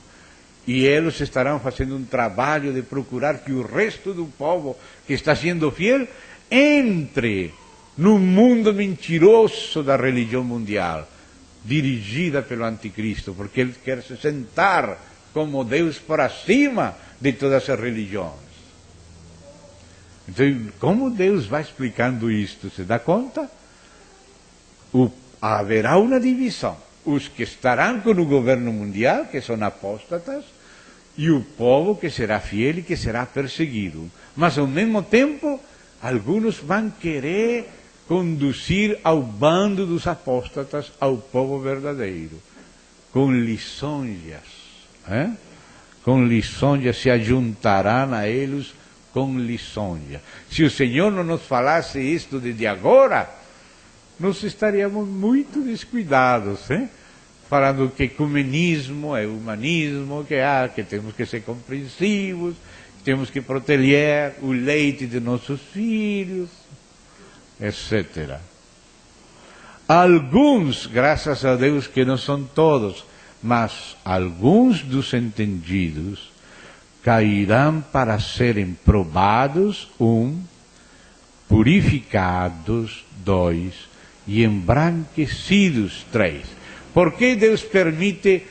E eles estarão fazendo um trabalho de procurar que o resto do povo que está sendo fiel entre no mundo mentiroso da religião mundial, dirigida pelo anticristo, porque ele quer se sentar como Deus por acima de todas as religiões. Então, como Deus vai explicando isto? Se dá conta? Haverá uma divisão. Os que estarão com o governo mundial, que são apóstatas, e o povo que será fiel e que será perseguido. Mas, ao mesmo tempo, alguns vão querer conduzir ao bando dos apóstatas, ao povo verdadeiro, com lisonjas. Com lisonja, se ajuntarão a eles com lisonja. Se o Senhor não nos falasse isto desde agora, nós estaríamos muito descuidados, falando que ecumenismo é humanismo, que temos que ser compreensivos, temos que proteger o leite de nossos filhos, etc. Alguns, graças a Deus que não são todos, mas alguns dos entendidos cairão para serem provados, 1, purificados, 2, e embranquecidos, 3. Por que Deus permite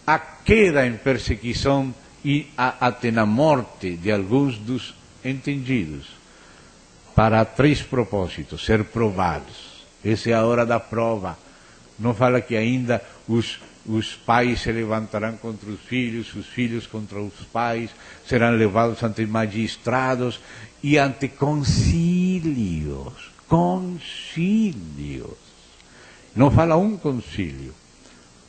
a queda em perseguição e até na morte de alguns dos entendidos? Para 3 propósitos: ser provados. Essa é a hora da prova. Não fala que ainda os pais se levantarão contra os filhos contra os pais, serão levados ante magistrados e ante concílios. Concílios. Não fala um concílio,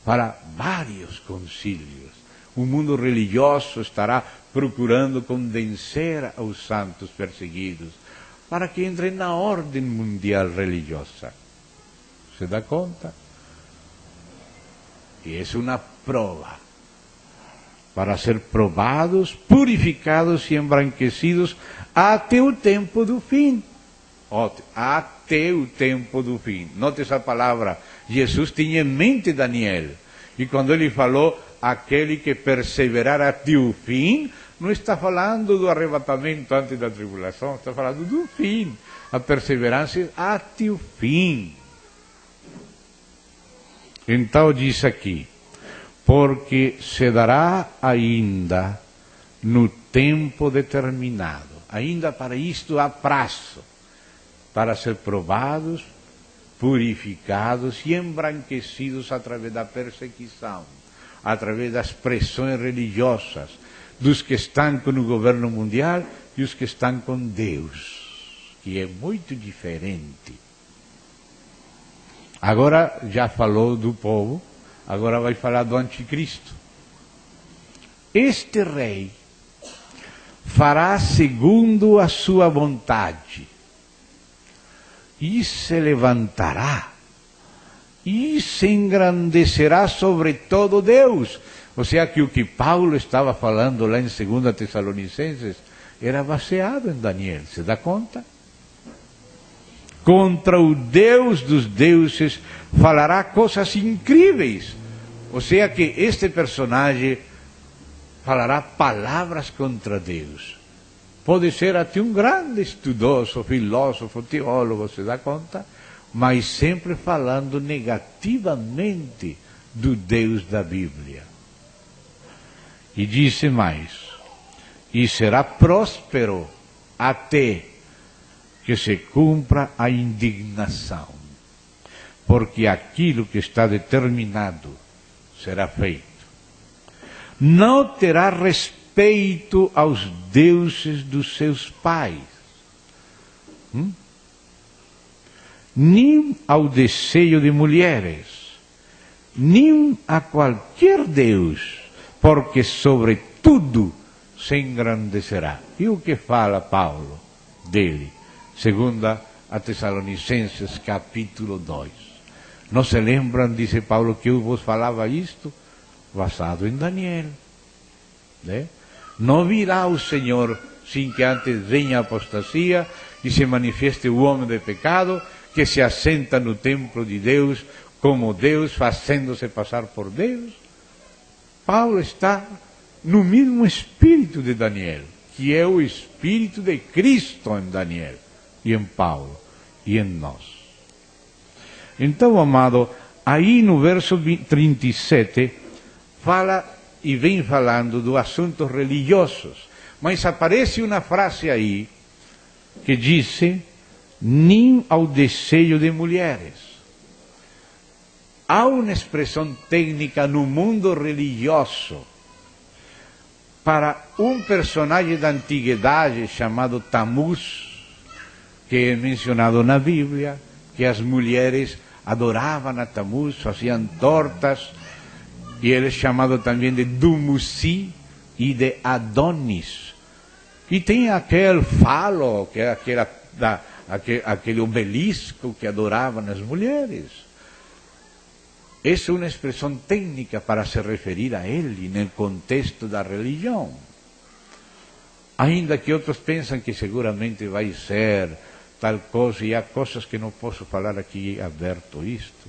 fala vários concílios. O mundo religioso estará procurando convencer aos santos perseguidos para que entrem na ordem mundial religiosa. Se dá conta? E é uma prova para ser provados, purificados e embranquecidos até o tempo do fim. Até o tempo do fim. Note essa palavra. Jesus tinha em mente Daniel. E quando ele falou, aquele que perseverar até o fim, não está falando do arrebatamento antes da tribulação, está falando do fim. A perseverança até o fim. Então diz aqui, porque se dará ainda no tempo determinado. Ainda para isto há prazo, para ser provados, purificados e embranquecidos através da perseguição, através das pressões religiosas, dos que estão com o governo mundial e os que estão com Deus, que é muito diferente. Agora já falou do povo, agora vai falar do anticristo. Este rei fará segundo a sua vontade, e se levantará, e se engrandecerá sobre todo Deus. Ou seja, que o que Paulo estava falando lá em 2 Tessalonicenses era baseado em Daniel, se dá conta? Contra o Deus dos deuses falará coisas incríveis. Ou seja, que este personagem falará palavras contra Deus. Pode ser até um grande estudioso, filósofo, teólogo, se dá conta? Mas sempre falando negativamente do Deus da Bíblia. E disse mais, e será próspero até que se cumpra a indignação, porque aquilo que está determinado será feito. Não terá respeito aos deuses dos seus pais, nem ao desejo de mulheres, nem a qualquer Deus, porque sobre tudo se engrandecerá. E o que fala Paulo dele? 2 a Tessalonicenses, capítulo 2. Não se lembram, disse Paulo, que eu vos falava isto? Basado em Daniel. Né? Não virá o Senhor sem que antes venha a apostasia e se manifeste o homem de pecado, que se assenta no templo de Deus como Deus, fazendo-se passar por Deus. Paulo está no mesmo espírito de Daniel, que é o espírito de Cristo em Daniel, e em Paulo, e em nós. Então, amado, aí no verso 37, fala e vem falando do assuntos religiosos, mas aparece uma frase aí, que diz, nem ao desejo de mulheres. Há uma expressão técnica no mundo religioso para um personagem da antiguidade chamado Tamuz, que é mencionado na Bíblia, que as mulheres adoravam a Tamuz, faziam tortas, e ele é chamado também de Dumuzi e de Adonis. E tem aquele falo, que é aquele obelisco que adoravam as mulheres. Essa é uma expressão técnica para se referir a ele no contexto da religião. Ainda que outros pensam que seguramente vai ser tal coisa, e há coisas que não posso falar aqui aberto isto.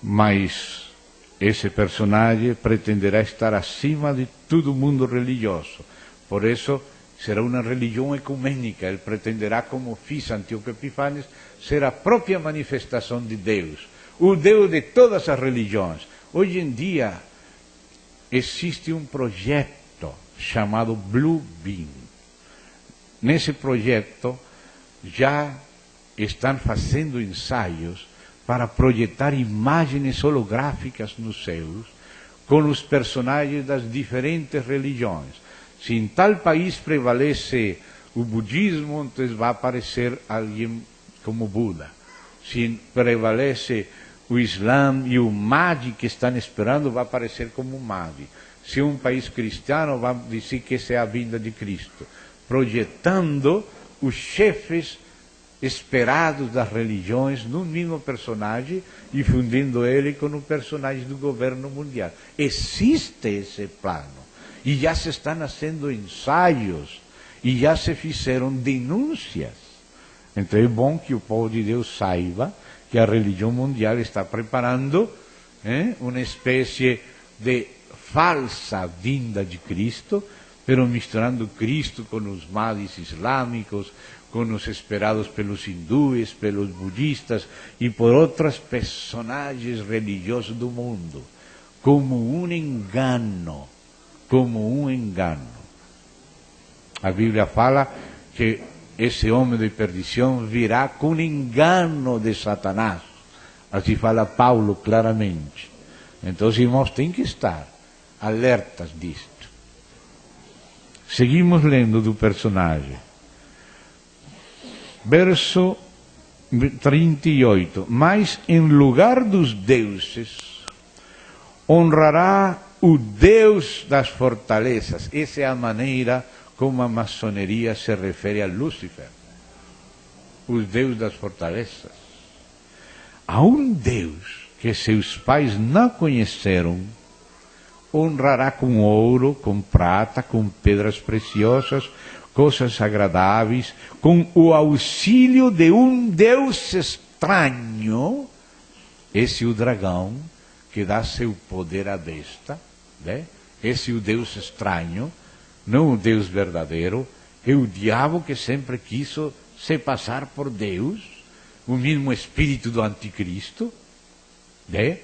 Mas esse personagem pretenderá estar acima de todo mundo religioso. Por isso, será uma religião ecumênica. Ele pretenderá, como fez Antíoco Epífanes, ser a própria manifestação de Deus, o Deus de todas as religiões. Hoje em dia, existe um projeto chamado Blue Beam. Nesse projeto, já estão fazendo ensaios para projetar imagens holográficas nos céus com os personagens das diferentes religiões. Se em tal país prevalece o budismo, então vai aparecer alguém como Buda. Se prevalece o Islã e o Mahdi que estão esperando, vai aparecer como Mahdi. Se um país cristiano, vai dizer que essa é a vinda de Cristo, projetando os chefes esperados das religiões num mesmo personagem e fundindo ele com o personagem do governo mundial. Existe esse plano. E já se estão fazendo ensaios, e já se fizeram denúncias. Então é bom que o povo de Deus saiba que a religião mundial está preparando uma espécie de falsa vinda de Cristo, pero misturando Cristo com os Mahdis islâmicos, com os esperados pelos hindus, pelos budistas e por outros personagens religiosos do mundo. como um engano, como um engano. A Bíblia fala que esse homem de perdição virá com engano de Satanás. Assim fala Paulo claramente. Então os irmãos têm que estar alertas disto. Seguimos lendo do personagem. Verso 38. Mas em lugar dos deuses, honrará o Deus das fortalezas. Essa é a maneira como a maçonaria se refere a Lúcifer. O Deus das fortalezas. A um Deus que seus pais não conheceram, honrará com ouro, com prata, com pedras preciosas, coisas agradáveis, com o auxílio de um Deus estranho, esse é o dragão, que dá seu poder à besta, né? Esse é o Deus estranho, não o Deus verdadeiro, é o diabo que sempre quis se passar por Deus, o mesmo espírito do anticristo, né?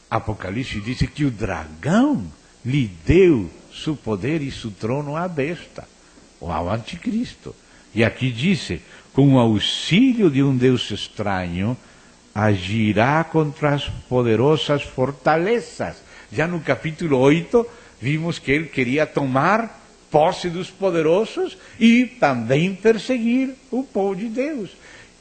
Apocalipse diz que o dragão lhe deu seu poder e seu trono à besta, ou ao anticristo. E aqui diz, com o auxílio de um Deus estranho, agirá contra as poderosas fortalezas. Já no capítulo 8, vimos que ele queria tomar posse dos poderosos e também perseguir o povo de Deus.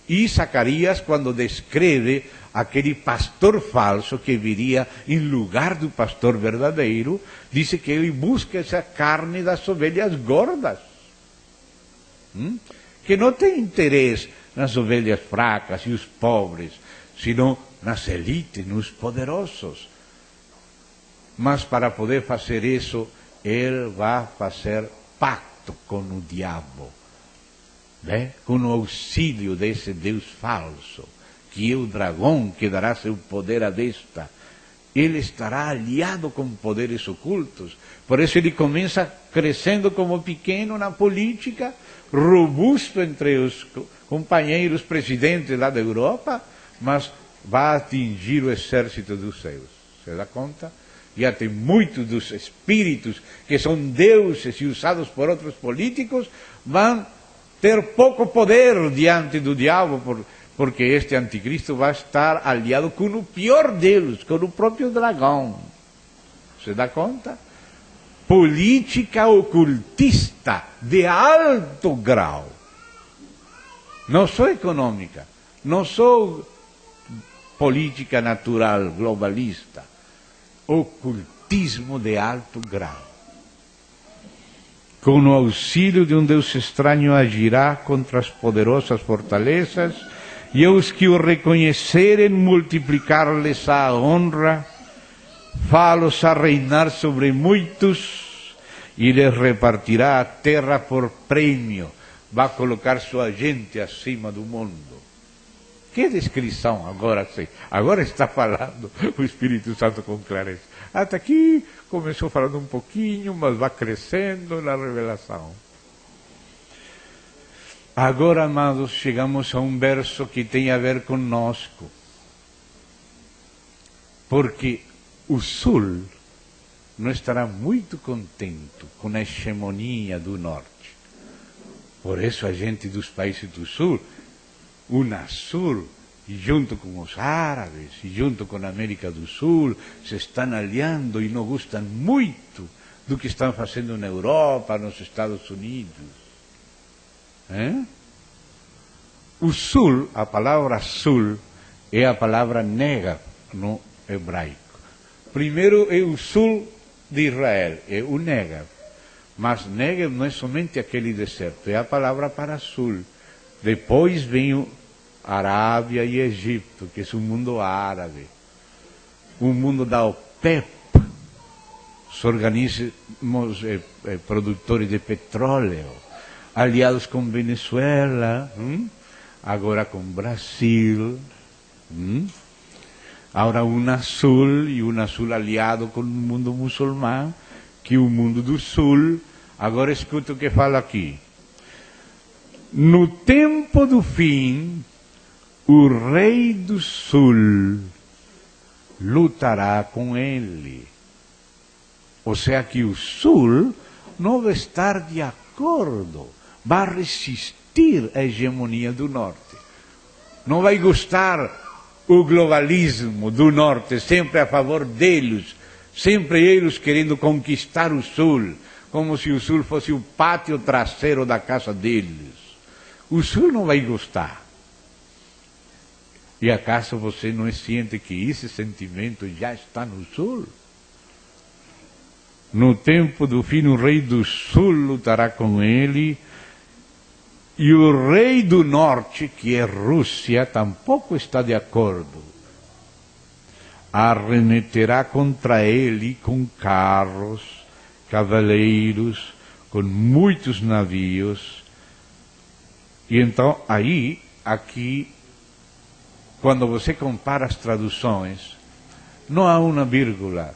E Zacarias, quando descreve aquele pastor falso que viria em lugar do pastor verdadeiro, diz que ele busca essa carne das ovelhas gordas, que não tem interesse nas ovelhas fracas e os pobres, senão nas elites, nos poderosos. Mas para poder fazer isso, ele vai fazer pacto com o diabo, né? Com o auxílio desse Deus falso, que é o dragão que dará seu poder à besta. Ele estará aliado com poderes ocultos. Por isso ele começa crescendo como pequeno na política, robusto entre os companheiros presidentes lá da Europa, mas vai atingir o exército dos céus. Se dá conta? E até muitos dos espíritos que são deuses e usados por outros políticos vão ter pouco poder diante do diabo, porque este anticristo vai estar aliado com o pior deles, com o próprio dragão. Se dá conta? Política ocultista de alto grau. Não só econômica, não só política natural, globalista. Ocultismo de alto grau. Com o auxílio de um Deus estranho agirá contra as poderosas fortalezas, e aos que o reconhecerem multiplicar-lhes a honra, fá-los a reinar sobre muitos, e lhes repartirá a terra por prêmio. Vai colocar sua gente acima do mundo. Que descrição agora sim. Agora está falando o Espírito Santo com clareza. Até aqui começou falando um pouquinho, mas vai crescendo na revelação. Agora, amados, chegamos a um verso que tem a ver conosco. Porque o Sul não estará muito contente com a hegemonia do Norte. Por isso a gente dos países do Sul, UNASUR, junto com os árabes e junto com a América do Sul, se estão aliando e não gostam muito do que estão fazendo na Europa, nos Estados Unidos. O Sul, a palavra Sul, é a palavra Negev no hebraico. Primeiro é o Sul de Israel, é o Negev. Mas Negev não é somente aquele deserto, é a palavra para Sul. Depois vem o Arábia e Egito, que é o mundo árabe, o mundo da OPEP, os organismos produtores de petróleo, aliados com Venezuela, agora com Brasil, agora UNASUR, e UNASUR aliado com o mundo muçulmano, que é o mundo do Sul. Agora escuta o que fala aqui. No tempo do fim, o rei do Sul lutará com ele. Ou seja, que o sul não vai estar de acordo, vai resistir à hegemonia do norte. Não vai gostar o globalismo do norte, sempre a favor deles, sempre eles querendo conquistar o sul, como se o sul fosse o pátio traseiro da casa deles. O sul não vai gostar. E acaso você não sente que esse sentimento já está no sul? No tempo do fim, o rei do sul lutará com ele, e o rei do norte, que é Rússia, tampouco está de acordo. Arremeterá contra ele com carros, cavaleiros, com muitos navios. E então, aqui, quando você compara as traduções, não há uma vírgula,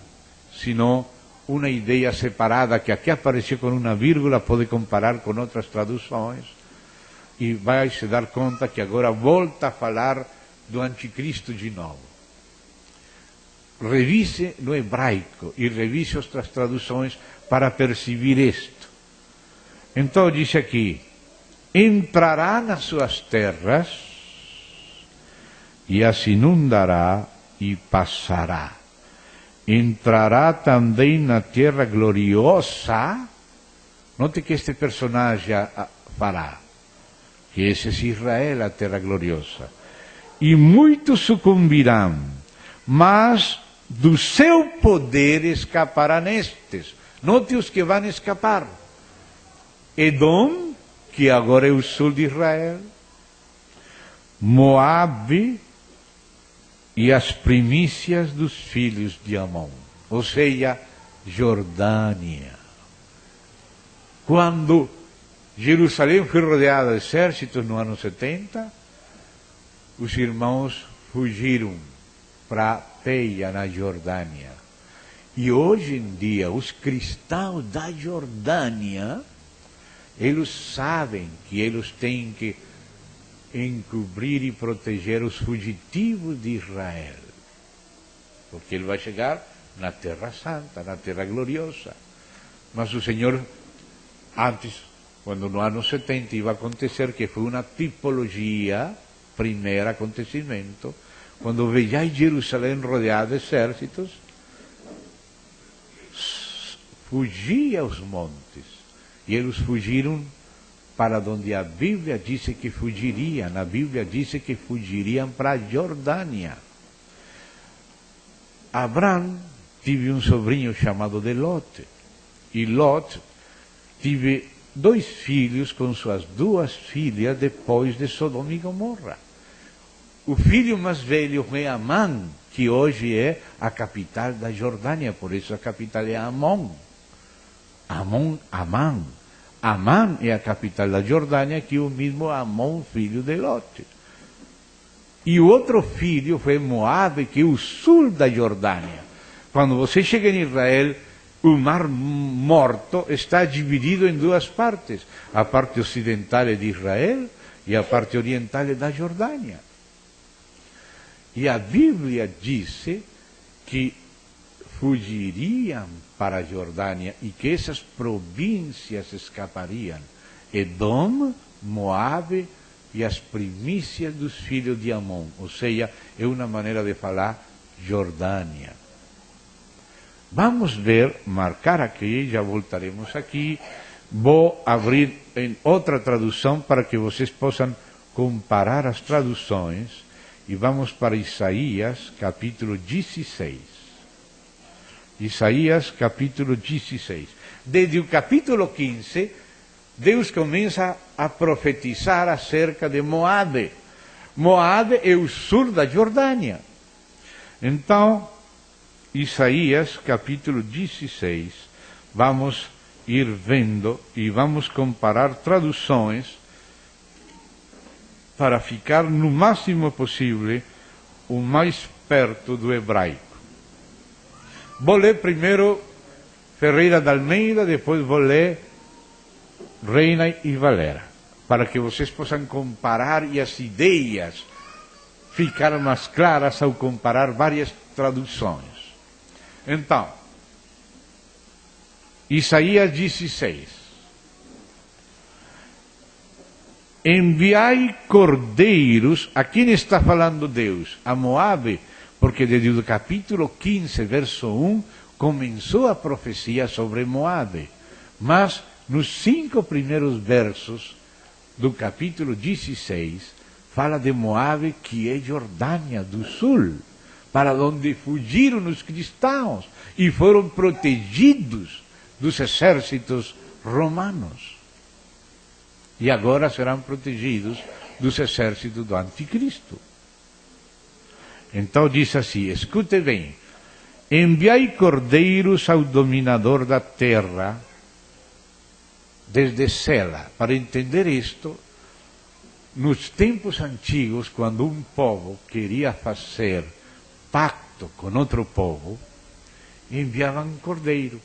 senão uma ideia separada que aqui apareceu com uma vírgula, pode comparar com outras traduções, e vai se dar conta que agora volta a falar do anticristo de novo. Revise no hebraico e revise outras traduções para perceber isto. Então diz aqui, entrará nas suas terras e as inundará e passará. Entrará também na terra gloriosa. Note que este personagem fará, que esse é Israel, a terra gloriosa. E muitos sucumbirão, mas do seu poder escaparão estes. Note os que vão escapar. Edom, que agora é o sul de Israel, Moabe e as primícias dos filhos de Amon, ou seja, Jordânia. Quando Jerusalém foi rodeada de exércitos no ano 70, os irmãos fugiram para Peia, na Jordânia. E hoje em dia, os cristãos da Jordânia, eles sabem que eles têm que encobrir e proteger os fugitivos de Israel. Porque ele vai chegar na Terra Santa, na Terra Gloriosa. Mas o Senhor, antes, quando no ano 70 ia acontecer, que foi uma tipologia, primeiro acontecimento, quando veiai Jerusalém rodeada de exércitos, fugia aos montes. E eles fugiram para onde a Bíblia disse que fugiriam. Na Bíblia disse que fugiriam para a Jordânia. Abraão teve um sobrinho chamado de Lot. E Lot teve 2 filhos com suas 2 filhas depois de Sodoma e Gomorra. O filho mais velho é Amã, que hoje é a capital da Jordânia, por isso a capital é Amon. Amã é a capital da Jordânia, que é o mesmo Amon, filho de Lot. E o outro filho foi Moabe, que é o sul da Jordânia. Quando você chega em Israel, o Mar Morto está dividido em 2 partes. A parte ocidental é de Israel e a parte oriental é da Jordânia. E a Bíblia disse que fugiriam para a Jordânia e que essas províncias escapariam. Edom, Moabe e as primícias dos filhos de Amon. Ou seja, é uma maneira de falar Jordânia. Vamos ver, marcar aqui, já voltaremos aqui. Vou abrir em outra tradução para que vocês possam comparar as traduções. E vamos para Isaías, capítulo 16. Isaías, capítulo 16. Desde o capítulo 15, Deus começa a profetizar acerca de Moabe. Moabe é o sul da Jordânia. Então, Isaías, capítulo 16, vamos ir vendo e vamos comparar traduções para ficar no máximo possível o mais perto do hebraico. Vou ler primeiro Ferreira de Almeida, depois vou ler Reina e Valera, para que vocês possam comparar e as ideias ficar mais claras ao comparar várias traduções. Então, Isaías 16. Enviai cordeiros, a quem está falando Deus? A Moabe, porque desde o capítulo 15, verso 1, começou a profecia sobre Moabe. Mas nos 5 primeiros versos do capítulo 16, fala de Moabe, que é Jordânia do Sul, para onde fugiram os cristãos e foram protegidos dos exércitos romanos. E agora serão protegidos dos exércitos do anticristo. Então diz assim, escute bem, enviai cordeiros ao dominador da terra, desde Sela. Para entender isto, nos tempos antigos, quando um povo queria fazer pacto com outro povo, enviavam um cordeiro.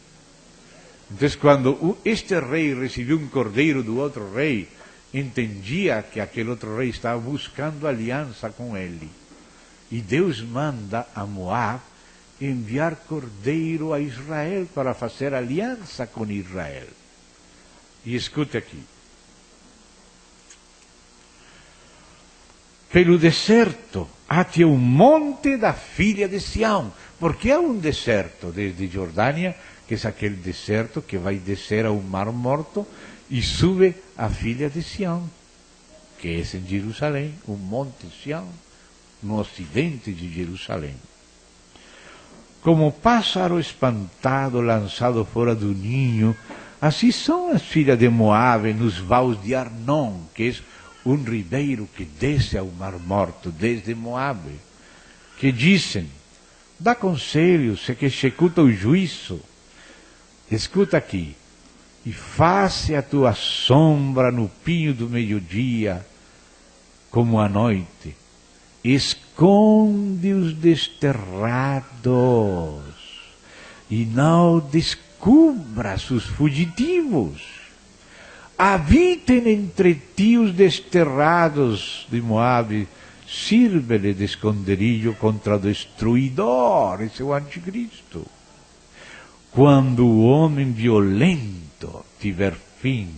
Então, quando este rei recebeu um cordeiro do outro rei, entendia que aquele outro rei estava buscando aliança com ele. E Deus manda a Moab enviar cordeiro a Israel para fazer aliança com Israel. E escute aqui. Pelo deserto, até o monte da filha de Sião. Porque há um deserto desde Jordânia, que é aquele deserto que vai descer ao Mar Morto e sube a filha de Sião, que é em Jerusalém, o monte Sião, no ocidente de Jerusalém. Como pássaro espantado lançado fora do ninho, assim são as filhas de Moabe nos vales de Arnon, que é um ribeiro que desce ao Mar Morto desde Moabe, que dizem, dá conselhos, se que executa o juízo. Escuta aqui, e faça a tua sombra no pinho do meio-dia, como à noite, esconde os desterrados, e não descubras os fugitivos. Habitem entre ti os desterrados de Moabe, sirve-lhe de esconderijo contra o destruidor, esse é o anticristo. Quando o homem violento tiver fim,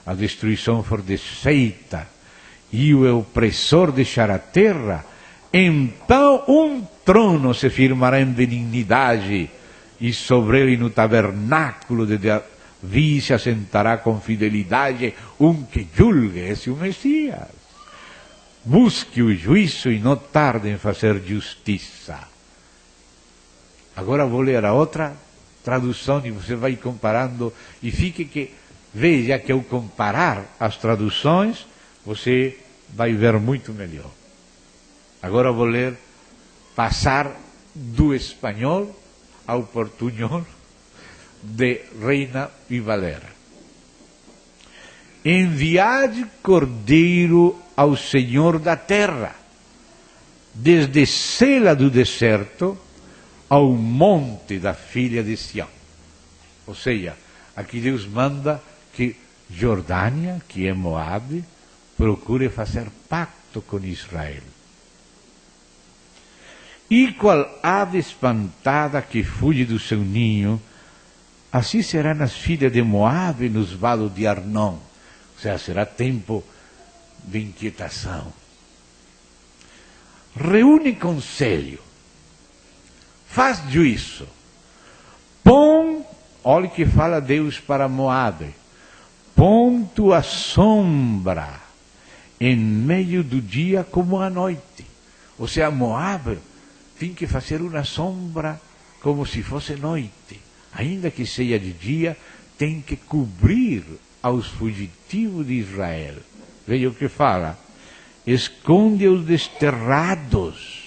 a destruição for desfeita e o opressor deixar a terra, então um trono se firmará em benignidade e sobre ele no tabernáculo de Davi se assentará com fidelidade um que julgue, esse é o Messias. Busque o juízo e não tarde em fazer justiça. Agora vou ler a outra tradução e você vai comparando e veja que ao comparar as traduções você vai ver muito melhor. Agora vou ler, passar do espanhol ao portunhol de Reina e Valera. Enviai cordeiro ao Senhor da terra, desde Sela do deserto ao monte da filha de Sião. Ou seja, aqui Deus manda que Jordânia, que é Moabe, procure fazer pacto com Israel. E qual ave espantada que fuge do seu ninho, assim serão as filhas de Moabe nos valos de Arnon. Ou seja, será tempo de inquietação. Reúne conselho, faz juízo, olha que fala Deus para Moabe, põe tua sombra em meio do dia como à noite. Ou seja, Moabe tem que fazer uma sombra como se fosse noite. Ainda que seja de dia, tem que cobrir aos fugitivos de Israel. Veja o que fala. Esconde os desterrados.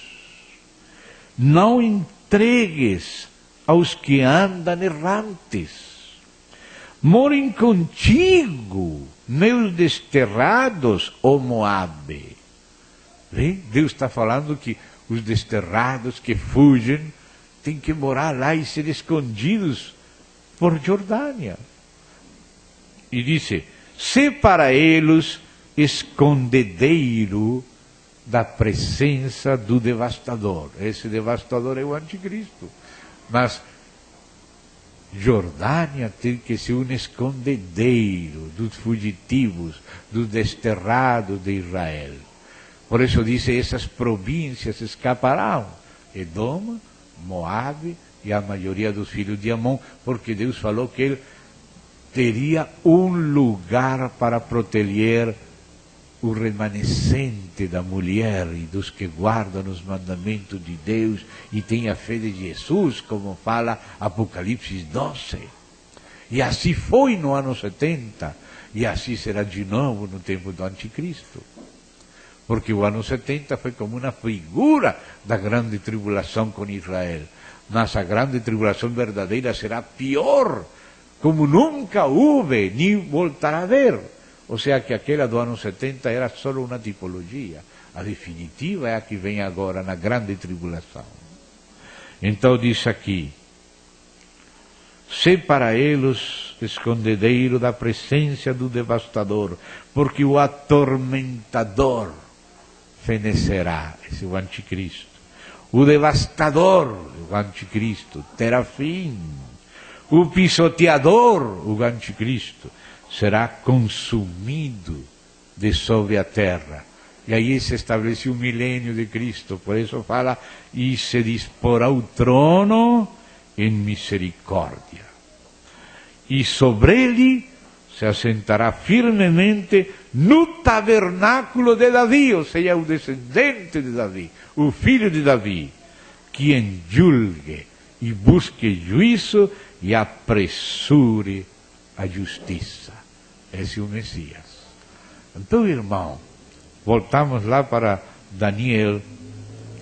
Não entregues aos que andam errantes. Morem contigo, meus desterrados, ó Moabe. Vê? Deus está falando que os desterrados que fugem têm que morar lá e ser escondidos por Jordânia. E disse, se para eles escondedeiro da presença do devastador. Esse devastador é o anticristo. Mas Jordânia tem que ser um escondedeiro dos fugitivos, dos desterrados de Israel. Por isso diz, essas províncias escaparão. Edom, Moabe e a maioria dos filhos de Amon, porque Deus falou que ele teria um lugar para proteger o remanescente da mulher e dos que guardam os mandamentos de Deus e têm a fé de Jesus, como fala Apocalipse 12. E assim foi no ano 70, e assim será de novo no tempo do anticristo. Porque o ano 70 foi como uma figura da grande tribulação com Israel. Mas a grande tribulação verdadeira será pior, como nunca houve, nem voltará a haver. Ou seja, que aquela do ano 70 era só uma tipologia. A definitiva é a que vem agora na grande tribulação. Então diz aqui, se para eles escondedeiro da presença do devastador, porque o atormentador fenecerá, esse é o anticristo. O devastador, o anticristo, terá fim. O pisoteador, o anticristo, será consumido de sobre a terra. E aí se estabeleceu o milênio de Cristo. Por isso fala, e se disporá o trono em misericórdia. E sobre ele se assentará firmemente no tabernáculo de Davi, ou seja, o descendente de Davi, o filho de Davi, que julgue e busque juízo e apressure a justiça. Esse é o Messias. Então, irmão, voltamos lá para Daniel,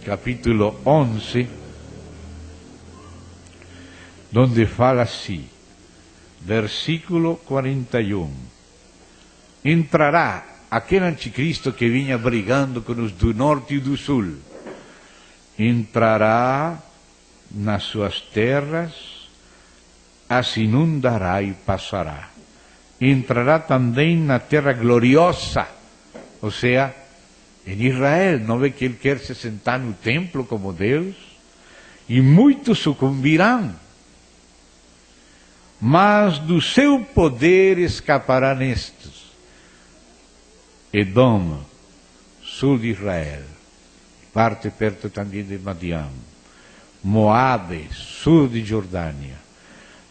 capítulo 11, onde fala assim, versículo 41. Entrará aquele anticristo que vinha brigando com os do norte e do sul. Entrará nas suas terras, as inundará e passará. Entrará também na terra gloriosa, ou seja, em Israel. Não vê que ele quer se sentar no templo como Deus? E muitos sucumbirão. Mas do seu poder escaparão estes. Edom, sul de Israel, parte perto também de Madian. Moabe, sul de Jordânia.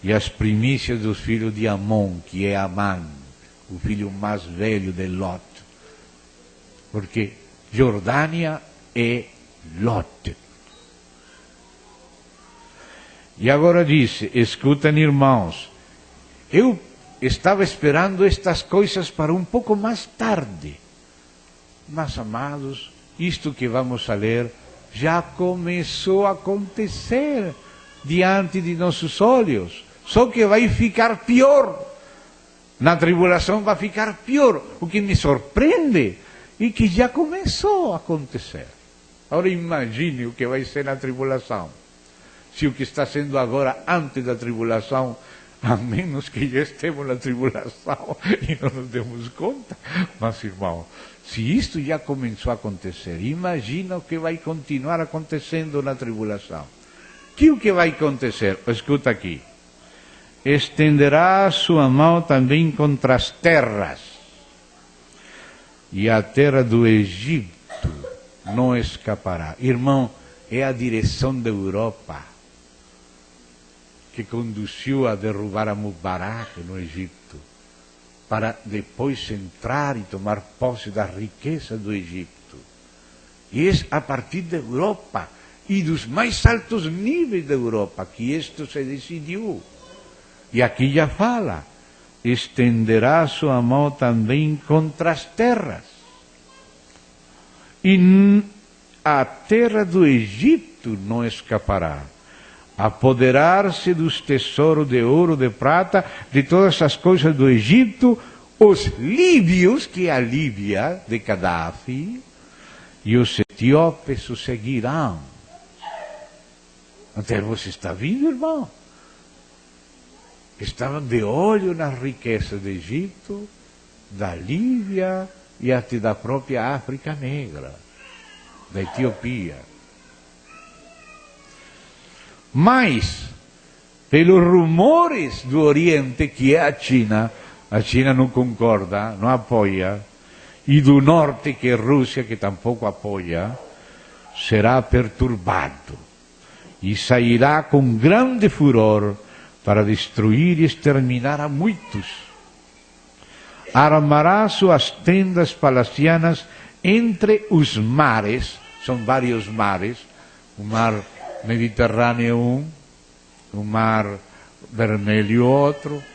E as primícias dos filhos de Amon, que é Amã, o filho mais velho de Lot. Porque Jordânia é Lot. E agora disse, escutem irmãos, eu estava esperando estas coisas para um pouco mais tarde. Mas, amados, isto que vamos a ler já começou a acontecer diante de nossos olhos. Só que vai ficar pior. Na tribulação vai ficar pior. O que me surpreende é que já começou a acontecer. Agora imagine o que vai ser na tribulação. Se o que está sendo agora antes da tribulação, a menos que já estemos na tribulação e não nos demos conta. Mas, irmão, se isto já começou a acontecer, imagina o que vai continuar acontecendo na tribulação. Que o que vai acontecer? Escuta aqui. Estenderá a sua mão também contra as terras, e a terra do Egito não escapará. Irmão, é a direção da Europa que conduziu a derrubar a Mubarak no Egito, para depois entrar e tomar posse da riqueza do Egito. E é a partir da Europa e dos mais altos níveis da Europa que isto se decidiu. E aqui já fala, estenderá sua mão também contra as terras. E a terra do Egito não escapará. Apoderar-se dos tesouros de ouro, de prata, de todas as coisas do Egito, os líbios, que é a Líbia de Gaddafi, e os etíopes o seguirão. Então você está vendo, irmão? Estavam de olho nas riquezas do Egito, da Líbia e até da própria África Negra. da Etiopia. Mas, pelos rumores do Oriente, que é a China não concorda, não apoia, e do Norte, que é a Rússia, que tampouco apoia, será perturbado e sairá com grande furor para destruir e exterminar a muitos. Armará suas tendas palacianas entre os mares, são vários mares, o mar Mediterrâneo um, o mar Vermelho outro,